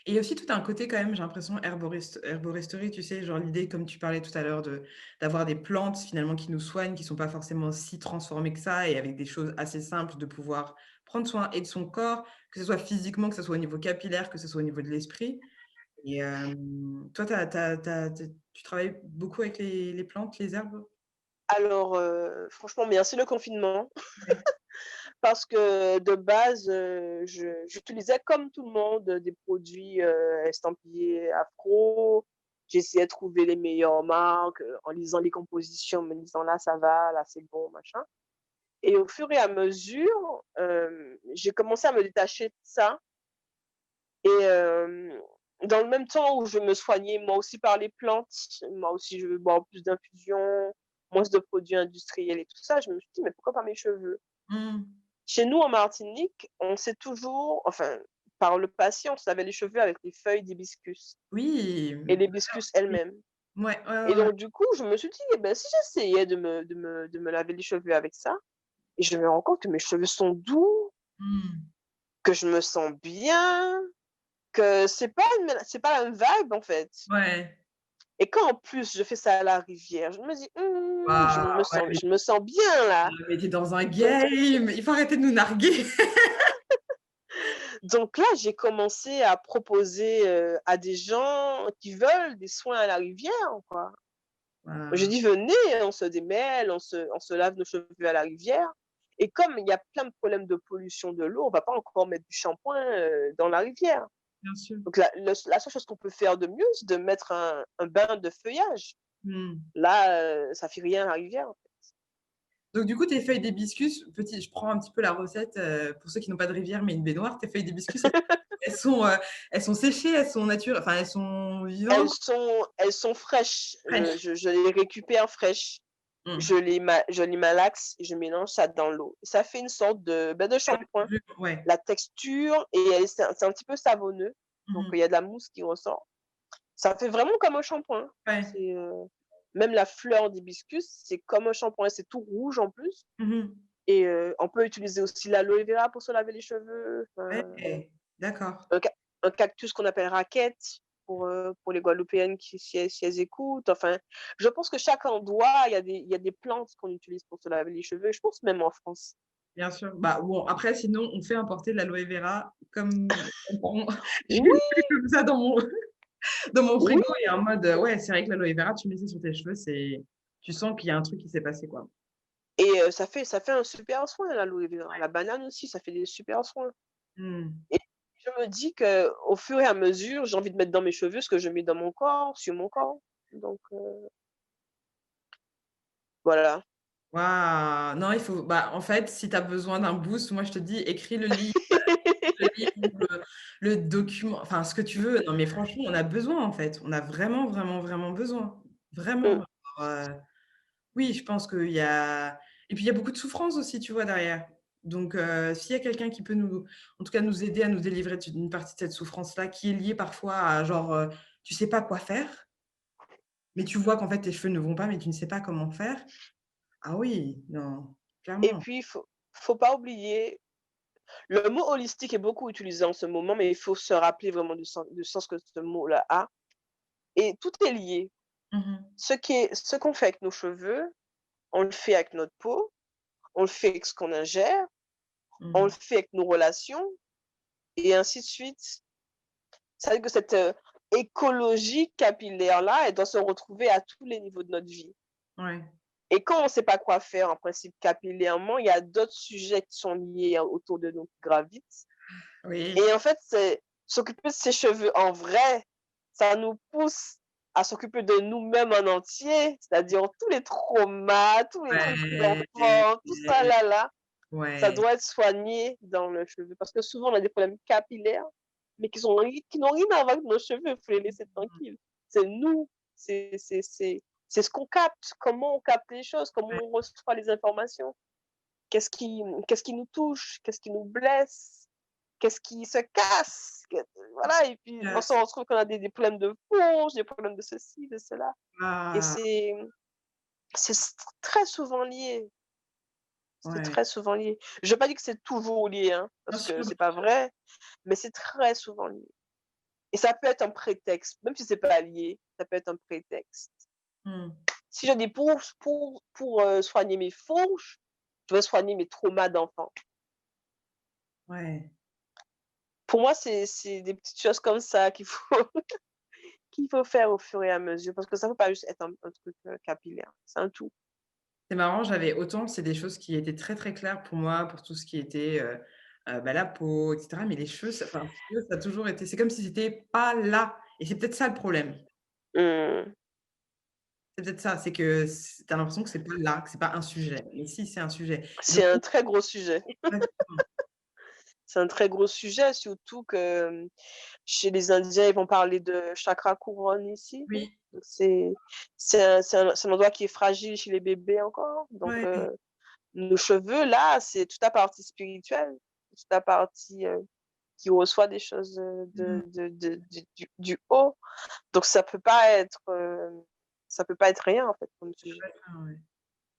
Et il y a aussi tout un côté quand même, j'ai l'impression herboristerie, tu sais? Genre l'idée comme tu parlais tout à l'heure de d'avoir des plantes finalement qui nous soignent, qui sont pas forcément si transformées que ça et avec des choses assez simples, de pouvoir prendre soin et de son corps, que ce soit physiquement, que ce soit au niveau capillaire, que ce soit au niveau de l'esprit. Et toi, tu travailles beaucoup avec les plantes, les herbes? Alors, franchement, merci le confinement Ouais. parce que de base, j'utilisais comme tout le monde, des produits, estampillés afro. J'essayais de trouver les meilleures marques, en lisant les compositions, me disant: «Là, ça va, là, c'est bon», machin. Et au fur et à mesure, j'ai commencé à me détacher de ça et dans le même temps où je me soignais moi aussi par les plantes, moi aussi je veux boire plus d'infusions, moins de produits industriels et tout ça, je me suis dit: «Mais pourquoi pas mes cheveux?» Mmh. Chez nous en Martinique, on sait toujours enfin, par le passé, on se lavait les cheveux avec les feuilles d'hibiscus Oui, et mmh, l'hibiscus oui. elle-même Ouais, ouais, et ouais, ouais. donc du coup, je me suis dit: «Eh ben, si j'essayais de me laver les cheveux avec ça» et je me rends compte que mes cheveux sont doux, Mmh. que je me sens bien, que c'est pas la même vibe, en fait Ouais. et quand en plus je fais ça à la rivière, je me dis: Waouh, ouais, mais je me sens bien là». mais tu es dans un Donc game, il faut arrêter de nous narguer. donc là, j'ai commencé à proposer, à des gens qui veulent des soins à la rivière, quoi. J'ai Waouh. dit: «Venez, on se démêle, on se lave nos cheveux à la rivière» et comme il y a plein de problèmes de pollution de l'eau, on va pas encore mettre du shampoing, dans la rivière. Bien sûr. Donc la seule chose qu'on peut faire de mieux, c'est de mettre un bain de feuillage. Mmh. Là, ça fait rien à la rivière. Donc du coup, tes feuilles d'hibiscus, je prends un petit peu la recette, pour ceux qui n'ont pas de rivière, mais une baignoire. Tes feuilles d'hibiscus, elles sont séchées, elles sont enfin, elles sont vivantes? Elles sont fraîches. Fraîches? Je les récupère fraîches. Mmh. Je les malaxe et je mélange ça dans l'eau. Ça fait une sorte de shampoing. Ouais. La texture et elle c'est un petit peu savonneux, donc Mmh. il y a de la mousse qui ressort. Ça fait vraiment comme un shampoing. Ouais. C'est, même la fleur d'hibiscus, c'est comme un shampoing, c'est tout rouge en plus Mmh mh. et on peut utiliser aussi l'aloe vera pour se laver les cheveux, Ouais, d'accord. un ca un cactus qu'on appelle raquette pour les Guadeloupéennes qui si elles écoutent. Enfin, je pense que chaque endroit, il y a des plantes qu'on utilise pour se laver les cheveux. Je pense même en France. Bien sûr. Bah, bon, après sinon, on fait importer de l'aloe vera comme on j'ai Oui, comme ça dans mon oui frigo et en mode, ouais, c'est vrai que l'aloe vera, tu mets ça sur tes cheveux, c'est tu sens qu'il y a un truc qui s'est passé, quoi. et ça fait un super soin l'aloe vera. La banane aussi, ça fait des super soins Mmh. et je me dis qu'au fur et à mesure, j'ai envie de mettre dans mes cheveux ce que je mets dans mon corps, sur mon corps. Donc voilà. Waouh! Non, il faut bah, en fait, si tu as besoin d'un boost, moi, je te dis: «Écris le livre, le document», enfin, ce que tu veux. Non, mais franchement, on a besoin, en fait. On a vraiment, vraiment, vraiment besoin. Mmh. Vraiment. Alors, oui, je pense qu'il y a et puis il y a beaucoup de souffrance aussi, tu vois, derrière. Donc s'il y a quelqu'un qui peut nous en tout cas nous aider à nous délivrer d'une partie de cette souffrance-là, qui est liée parfois à genre, tu sais pas quoi faire, mais tu vois qu'en fait tes cheveux ne vont pas, mais tu ne sais pas comment faire. Ah oui, non, Et clairement. puis faut pas oublier le mot holistique est beaucoup utilisé en ce moment, mais il faut se rappeler vraiment du sens que ce mot-là a et tout est lié. Mmh mh. Ce qu'on fait avec nos cheveux, on le fait avec notre peau, on le fait avec ce qu'on ingère, on le Mmh. fait avec nos relations et ainsi de suite. Ça veut dire que cette, écologie capillaire-là, elle doit se retrouver à tous les niveaux de notre vie Ouais. et quand on ne sait pas quoi faire en principe capillairement, il y a d'autres sujets qui sont liés autour de nous qui gravitent Oui. et en fait, c'est s'occuper de ses cheveux en vrai, ça nous pousse à s'occuper de nous-mêmes en entier, c'est-à-dire tous les traumas, tous les trucs Ouais, d'enfant, tout ça là là, ça ouais. doit être soigné dans le cheveu parce que souvent on a des problèmes capillaires, mais qui n'ont rien à voir avec nos cheveux, il faut les laisser tranquilles. C'est nous, c'est c'est ce qu'on capte, comment on capte les choses, comment Ouais, on reçoit les informations. Qu'est-ce qui nous touche? Qu'est-ce qui nous blesse? Qu'est-ce qui se casse? Voilà, et puis on se retrouve qu'on a des problèmes de fourche, des problèmes de ceci, de cela, et ah, c'est très souvent lié. C'est ouais, très souvent lié. Je veux pas dire que c'est toujours lié, hein, bien parce que sûr, c'est bien pas sûr. vrai, mais c'est très souvent lié, et ça peut être un prétexte, même si c'est pas lié, ça peut être un prétexte. Mmh. Si je dis pour soigner mes fourches, je veux soigner mes traumas d'enfant. Ouais. Pour moi, c'est des petites choses comme ça qu'il faut qu'il faut faire au fur et à mesure, parce que ça ne peut pas juste être un truc, capillaire, c'est un tout. C'est marrant, j'avais autant c'est des choses qui étaient très, très claires pour moi, pour tout ce qui était, bah, la peau et cetera, mais les cheveux, ça enfin, si tu veux, ça a toujours été c'est comme si c'était pas là et c'est peut-être ça le problème. Mmh. C'est peut-être ça, c'est que tu as l'impression que c'est pas là, que c'est pas un sujet, mais si, c'est un sujet et C'est donc un très gros sujet. exactement. C'est un très gros sujet, surtout que, chez les Indiens, ils vont parler de chakra couronne ici. Oui, Donc c'est un endroit qui est fragile chez les bébés encore. Donc, ouais. nos cheveux là, c'est toute la partie spirituelle, toute la partie, qui reçoit des choses, Mmh. du haut. Donc ça peut pas être rien en fait comme sujet. Ah ouais.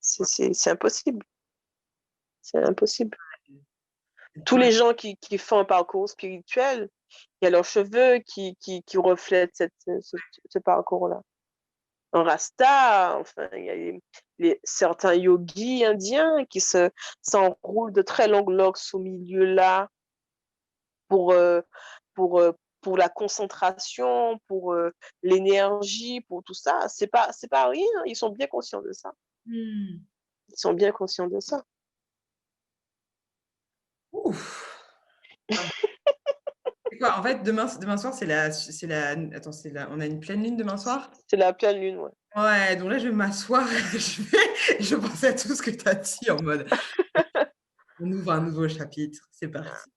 C'est impossible, c'est impossible. C'est Tous dingue. les gens qui font un parcours spirituel, il y a leurs cheveux qui reflètent ce parcours-là. Un rasta, enfin, il y a certains yogis indiens qui s'enroulent de très longues locks au milieu là pour, pour la concentration, pour, l'énergie, pour tout ça. C'est pas rien, ils sont bien conscients de ça. Mmh. Ils sont bien conscients de ça. Ouf! Ah bon, c'est quoi? En fait, demain soir, c'est la attends, on a une pleine lune demain soir? C'est la pleine lune, ouais. Ouais, donc là, je vais m'asseoir, je vais penser à tout ce que tu as dit en mode: «On ouvre un nouveau chapitre, c'est parti».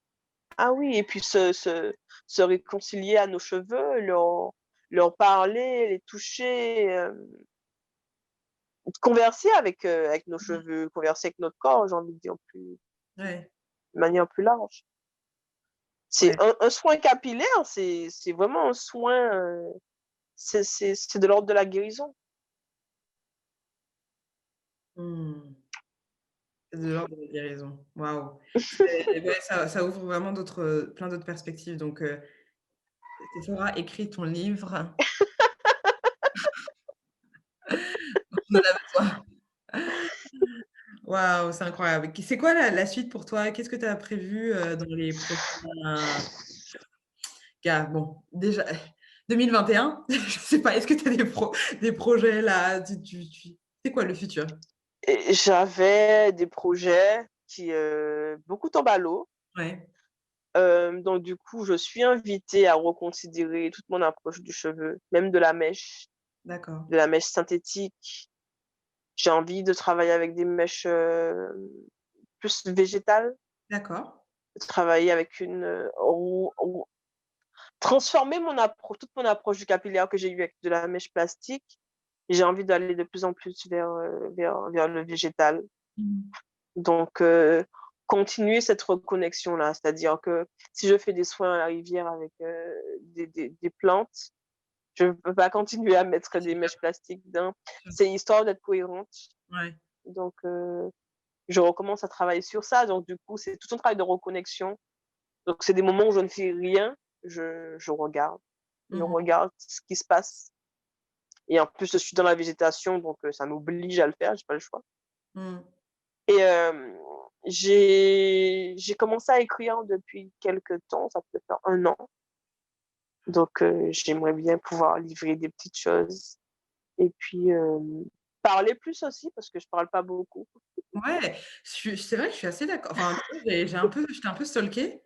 Ah oui, et puis se réconcilier à nos cheveux, leur parler, les toucher, converser avec nos cheveux, converser avec notre corps, j'ai envie de dire Ouais, de manière plus large. C'est ouais. un soin capillaire, c'est vraiment un soin, c'est de l'ordre de la guérison. Mmh. C'est de l'ordre de la guérison. Waouh! C'est ouais, ça ouvre vraiment plein d'autres perspectives donc Sephora, écris ton livre, on en a besoin. Waouh, c'est incroyable. C'est quoi la suite pour toi? Qu'est-ce que tu as prévu, dans les prochains gars, bon, déjà 2021, je sais pas, est-ce que tu as des projets là? C'est quoi le futur? Et j'avais des projets qui, beaucoup tombent à l'eau. Ouais, Donc du coup, je suis invitée à reconsidérer toute mon approche du cheveu, même d'accord, de la mèche synthétique. J'ai envie de travailler avec des mèches, plus végétales, d'accord, de travailler avec ou transformer toute mon approche du capillaire que j'ai eu avec de la mèche plastique. J'ai envie d'aller de plus en plus vers le végétal. mmh, Donc, continuer cette reconnexion-là. C'est-à-dire que si je fais des soins à la rivière avec, des plantes, je ne peux pas continuer à mettre des mèches plastiques dedans. sûr, C'est histoire d'être cohérente. ouais, Donc, je recommence à travailler sur ça. Donc du coup, c'est tout un travail de reconnexion. Donc c'est des moments où je ne fais rien, je regarde. Je mmh mh, regarde ce qui se passe, et en plus, je suis dans la végétation, donc ça m'oblige à le faire, j'ai pas le choix. mmh. Et j'ai commencé à écrire depuis quelque temps, ça peut faire 1 an. Donc j'aimerais bien pouvoir livrer des petites choses, et puis, parler plus aussi parce que je parle pas beaucoup. Ouais, c'est vrai que je suis assez d'accord. Enfin, tu vois, j'étais un peu stalkée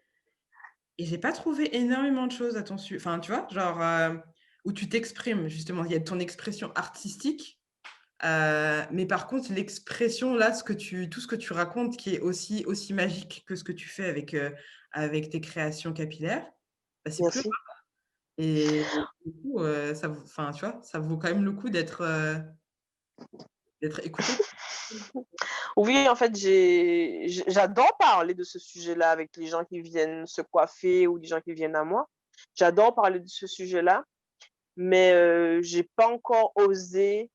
et j'ai pas trouvé énormément de choses à ton su enfin, tu vois? Genre, où tu t'exprimes justement. Il y a ton expression artistique, mais par contre l'expression là, tout ce que tu racontes qui est aussi magique que ce que tu fais avec tes créations capillaires, bah, c'est plus Merci. et du coup, ça vaut enfin, tu vois? Ça vaut quand même le coup d'être, d'être écouté. Oui, en fait, j'adore parler de ce sujet-là avec les gens qui viennent se coiffer ou les gens qui viennent à moi. J'adore parler de ce sujet-là, mais j'ai pas encore osé,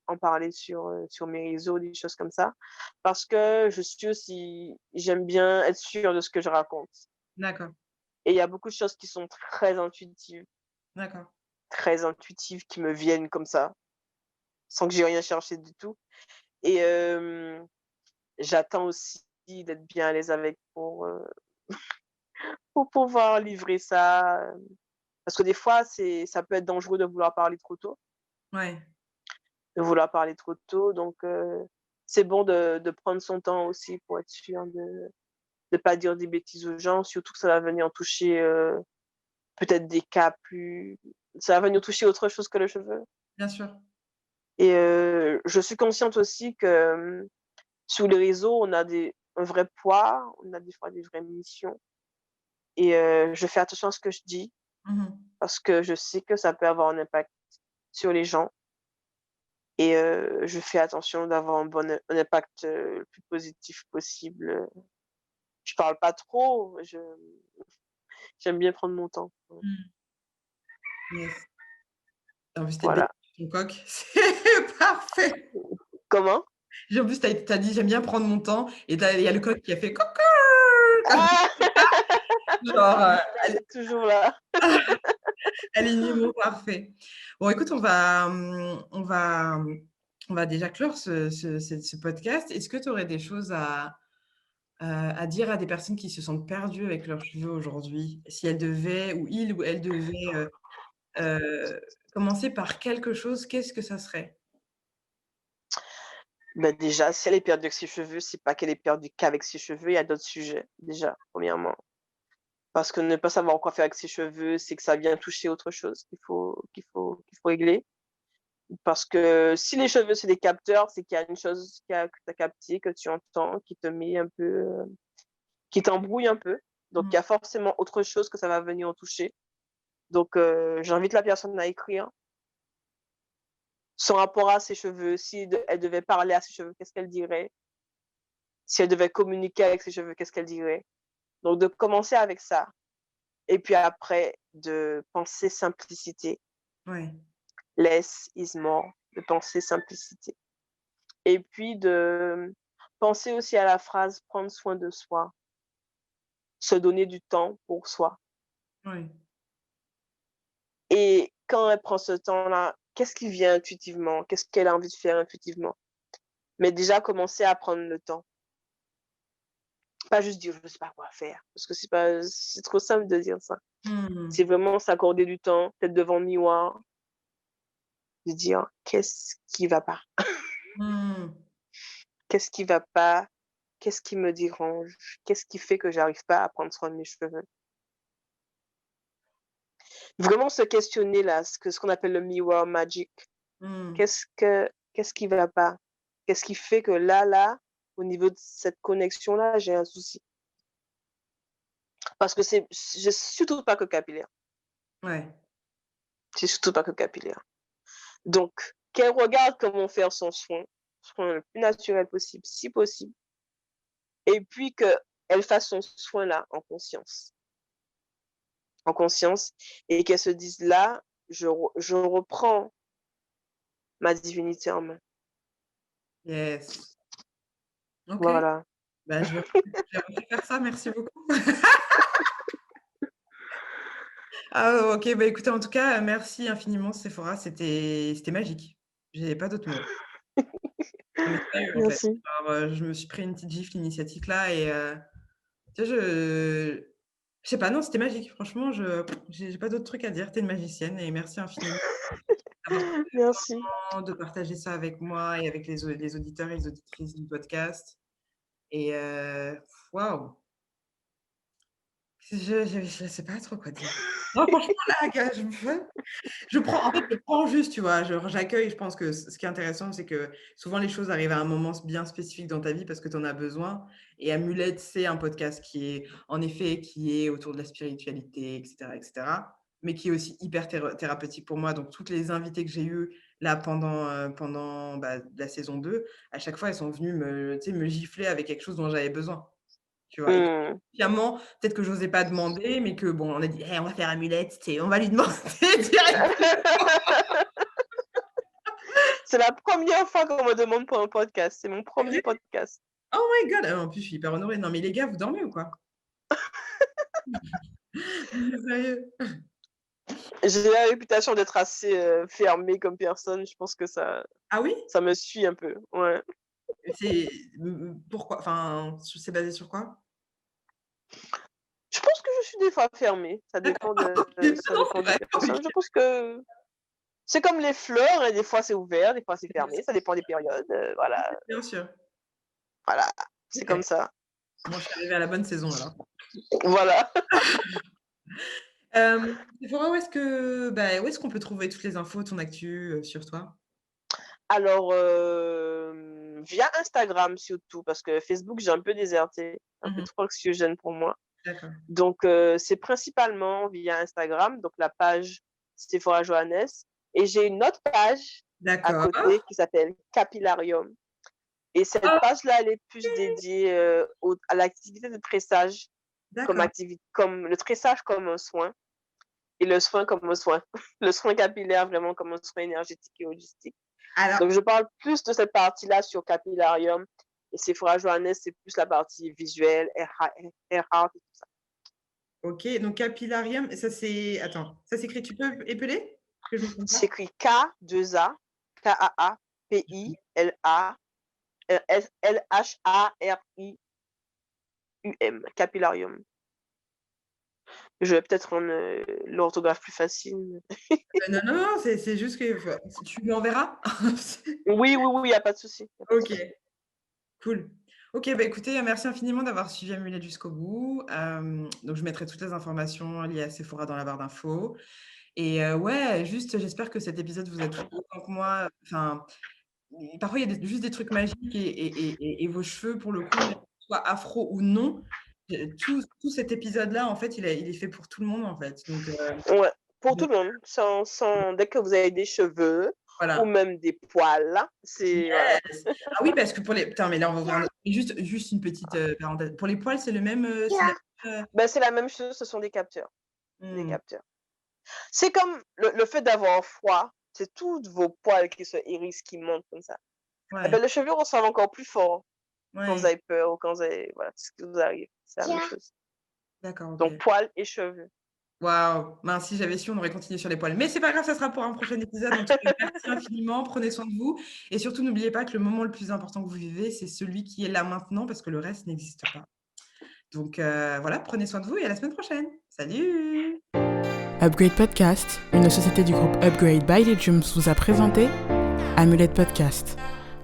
en parler sur mes réseaux, des choses comme ça, parce que je suis aussi j'aime bien être sûre de ce que je raconte D'accord, et il y a beaucoup de choses qui sont d'accord. très intuitives qui me viennent comme ça, sans que j'ai rien cherché du tout et j'attends aussi d'être bien à l'aise avec pour pouvoir livrer ça, parce que des fois, ça peut être dangereux de vouloir parler trop tôt, Ouais, donc c'est bon de prendre son temps aussi pour être sûr de pas dire des bêtises aux gens, surtout que ça va venir toucher, peut-être des cas plus ça va venir toucher autre chose que le cheveu bien sûr. et je suis consciente aussi que, sur les réseaux, on a un vrai poids, on a des fois des vraies missions et je fais attention à ce que je dis Mmh. parce que je sais que ça peut avoir un impact sur les gens et je fais attention d'avoir un impact, le plus positif possible. Je parle pas trop, j'aime bien prendre mon temps. Mmh. Yes. En plus, tu es belle Voilà. ton coq, c'est parfait. Comment? En plus, tu as dit: «J'aime bien prendre mon temps» et il y a le coq qui a fait coucou comme Ah! ça, genre, Il est toujours là. alignement parfait. Bon, écoute, on va déjà clore ce podcast. Est-ce que tu aurais des choses à dire à des personnes qui se sentent perdues avec leurs cheveux aujourd'hui? Si elles devaient ou ils ou elles devaient, commencer par quelque chose, qu'est-ce que ça serait? Bah, déjà, si elle est perdue avec ses cheveux, c'est pas qu'elle est perdue qu'avec ses cheveux, il y a d'autres sujets, déjà, premièrement. Parce que ne pas savoir quoi faire avec ses cheveux, c'est que ça vient toucher autre chose qu'il faut régler. Parce que si les cheveux, c'est des capteurs, c'est qu'il y a une chose que tu as captée, que tu entends, qui te met un peu, qui t'embrouille un peu. Donc il y Mmh. a forcément autre chose que ça va venir en toucher. Donc j'invite la personne à écrire son rapport à ses cheveux. Si elle devait parler à ses cheveux, qu'est-ce qu'elle dirait? Si elle devait communiquer avec ses cheveux, qu'est-ce qu'elle dirait? Donc de commencer avec ça et puis après de penser simplicité. Ouais, Less is more, de penser simplicité et puis de penser aussi à la phrase «prendre soin de soi», se donner du temps pour soi ouais. et quand elle prend ce temps-là, qu'est-ce qui vient intuitivement? Qu'est-ce qu'elle a envie de faire intuitivement? Mais déjà commencer à prendre le temps. Pas juste dire: «Je ne sais pas quoi faire», parce que c'est trop simple de dire ça. Mmh. C'est vraiment s'accorder du temps, peut-être devant le miroir, de dire: «Qu'est-ce qui va pas? Mmh. Qu'est-ce qui va pas? Qu'est-ce qui me dérange? Qu'est-ce qui fait que j'arrive pas à prendre soin de mes cheveux?» Vraiment se questionner là, ce qu'on appelle le mirror magic. Mmh. Qu'est-ce qui va pas? Qu'est-ce qui fait que là, au niveau de cette connexion-là, j'ai un souci? Parce que c'est surtout pas que capillaire, Ouais. c'est surtout pas que capillaire. Donc, qu'elle regarde comment faire son soin le plus naturel possible, si possible, et puis qu'elle fasse son soin là, en conscience, et qu'elle se dise: «Là, je reprends ma divinité en main». Yes. OK. Voilà. Bah, je vais rentrer faire ça, merci beaucoup. Ah OK, bah, écoutez, en tout cas, merci infiniment Sephora, c'était magique. J'ai pas d'autres mots. Non mais sérieux, en fait. Merci. Alors, je me suis pris une petite gifle initiatique-là et tu sais, je sais pas, non, c'était magique. Franchement, j'ai pas d'autres trucs à dire. Tu es une magicienne et merci infiniment d'avoir pris Merci. le temps de partager ça avec moi et avec les auditeurs et les auditrices du podcast et waouh! Je sais pas trop quoi dire. Non, franchement, là, gars, je prends en fait, je prends juste, tu vois? Genre, j'accueille, je pense que ce qui est intéressant, c'est que souvent les choses arrivent à un moment bien spécifique dans ta vie parce que tu en as besoin et Amulette, c'est un podcast qui est en effet, qui est autour de la spiritualité et cetera et cetera. mais qui est aussi hyper thérapeutique pour moi. Donc, toutes les invités que j'ai eues là pendant la saison 2, à chaque fois, elles sont venues me gifler avec quelque chose dont j'avais besoin. Tu vois? Et Mmh. finalement, peut-être que j'osais pas demander, mais que bon, on a dit: «Eh, on va faire Amulette, on va lui demander direct.» C'est la première fois qu'on me demande pour un podcast. C'est mon C'est vrai? premier podcast. Oh my god! En plus, je suis hyper honorée. Non, mais les gars, vous dormez ou quoi? Non, mais sérieux. J'ai la réputation d'être assez, fermée comme personne. Je pense que Ah oui? ça me suit un peu. Ouais. C'est pourquoi? Enfin, c'est basé sur quoi? Je pense que je suis des fois fermée. Ça D'accord. dépend OK. ça Non, dépend c'est des vrai. OK. personnes. Je pense que c'est comme les fleurs et des fois c'est ouvert, des fois c'est fermé. Ça dépend des périodes, voilà, Bien sûr. voilà, c'est OK. comme ça. Bon, je suis arrivée à la bonne saison alors. Voilà. Sephora, où est-ce qu'on peut trouver toutes les infos, ton actu, sur toi? Alors, via Instagram surtout parce que Facebook, j'ai un peu déserté, un peu Mmh. trop anxiogène pour moi. D'accord. Donc, c'est principalement via Instagram, donc la page Sephora Johannes et j'ai une autre page à D'accord. côté qui s'appelle Capillarium et cette OK, page-là, elle est plus dédiée, à l'activité de tressage d'accord. comme le tressage comme un soin et le soin comme un soin. Le soin capillaire vraiment comme un soin énergétique et holistique. Alors Donc je parle plus de cette partie-là sur Capillarium et Sephora Johannes, c'est plus la partie visuelle, hair art et tout ça. OK, donc Capillarium, ça c'est attends, ça s'écrit tu peux épeler? Que je me trompe C'est pas? écrit K2A, Kaapila, Lharium, Capillarium. Je vais peut-être rendre, l'orthographe plus facile. Non, non, non, c'est juste que tu lui enverras? Oui, oui, oui, il y a pas de souci, il y a pas de OK, souci. cool. OK, bah, écoutez, merci infiniment d'avoir suivi Amulette jusqu'au bout. Donc je mettrai toutes les informations liées à Sephora dans la barre d'infos et ouais, juste j'espère que cet épisode vous a touché autant que moi. Enfin, parfois il y a juste des trucs magiques et vos cheveux pour le coup, même qu'ils soient afro ou non, tout cet épisode-là, en fait, il est fait pour tout le monde, en fait. Ouais, pour tout Donc le monde, sans dès que vous avez des cheveux ou voilà. même des poils, c'est voilà. Yes! Ah oui, parce que pour les putain, mais là, on va ouvrir un autre juste une petite, parenthèse. Pour les poils, c'est la même, Ben, c'est la même chose, ce sont des capteurs, des mmh, capteurs. C'est comme le fait d'avoir froid, c'est tous vos poils qui se hérissent, qui montent comme ça. Et ben, ouais, les cheveux ressemblent encore plus fort quand vous ouais, avez peur ou quand vous avez voilà, ce qui vous arrive, c'est la même chose. d'accord, Donc OK. poils et cheveux. Waouh! Mince, si j'avais su, on aurait continué sur les poils. Mais c'est pas grave, ça sera pour un prochain épisode. En tout cas, merci infiniment, prenez soin de vous et surtout n'oubliez pas que le moment le plus important que vous vivez, c'est celui qui est là maintenant parce que le reste n'existe pas. Donc voilà, prenez soin de vous et à la semaine prochaine. Salut! Upgrade Podcast, une société du groupe Upgrade by Legiums vous a présenté Amulette Podcast,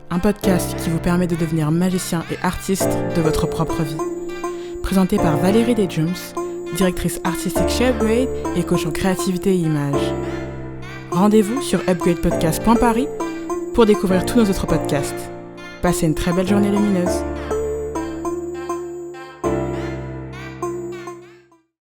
un podcast qui vous permet de devenir magicien et artiste de votre propre vie. Présenté par Valérie Legiums, directrice artistique chez Upgrade et coach en créativité et image. Rendez-vous sur upgradepodcast.paris pour découvrir tous nos autres podcasts. Passez une très belle journée lumineuse.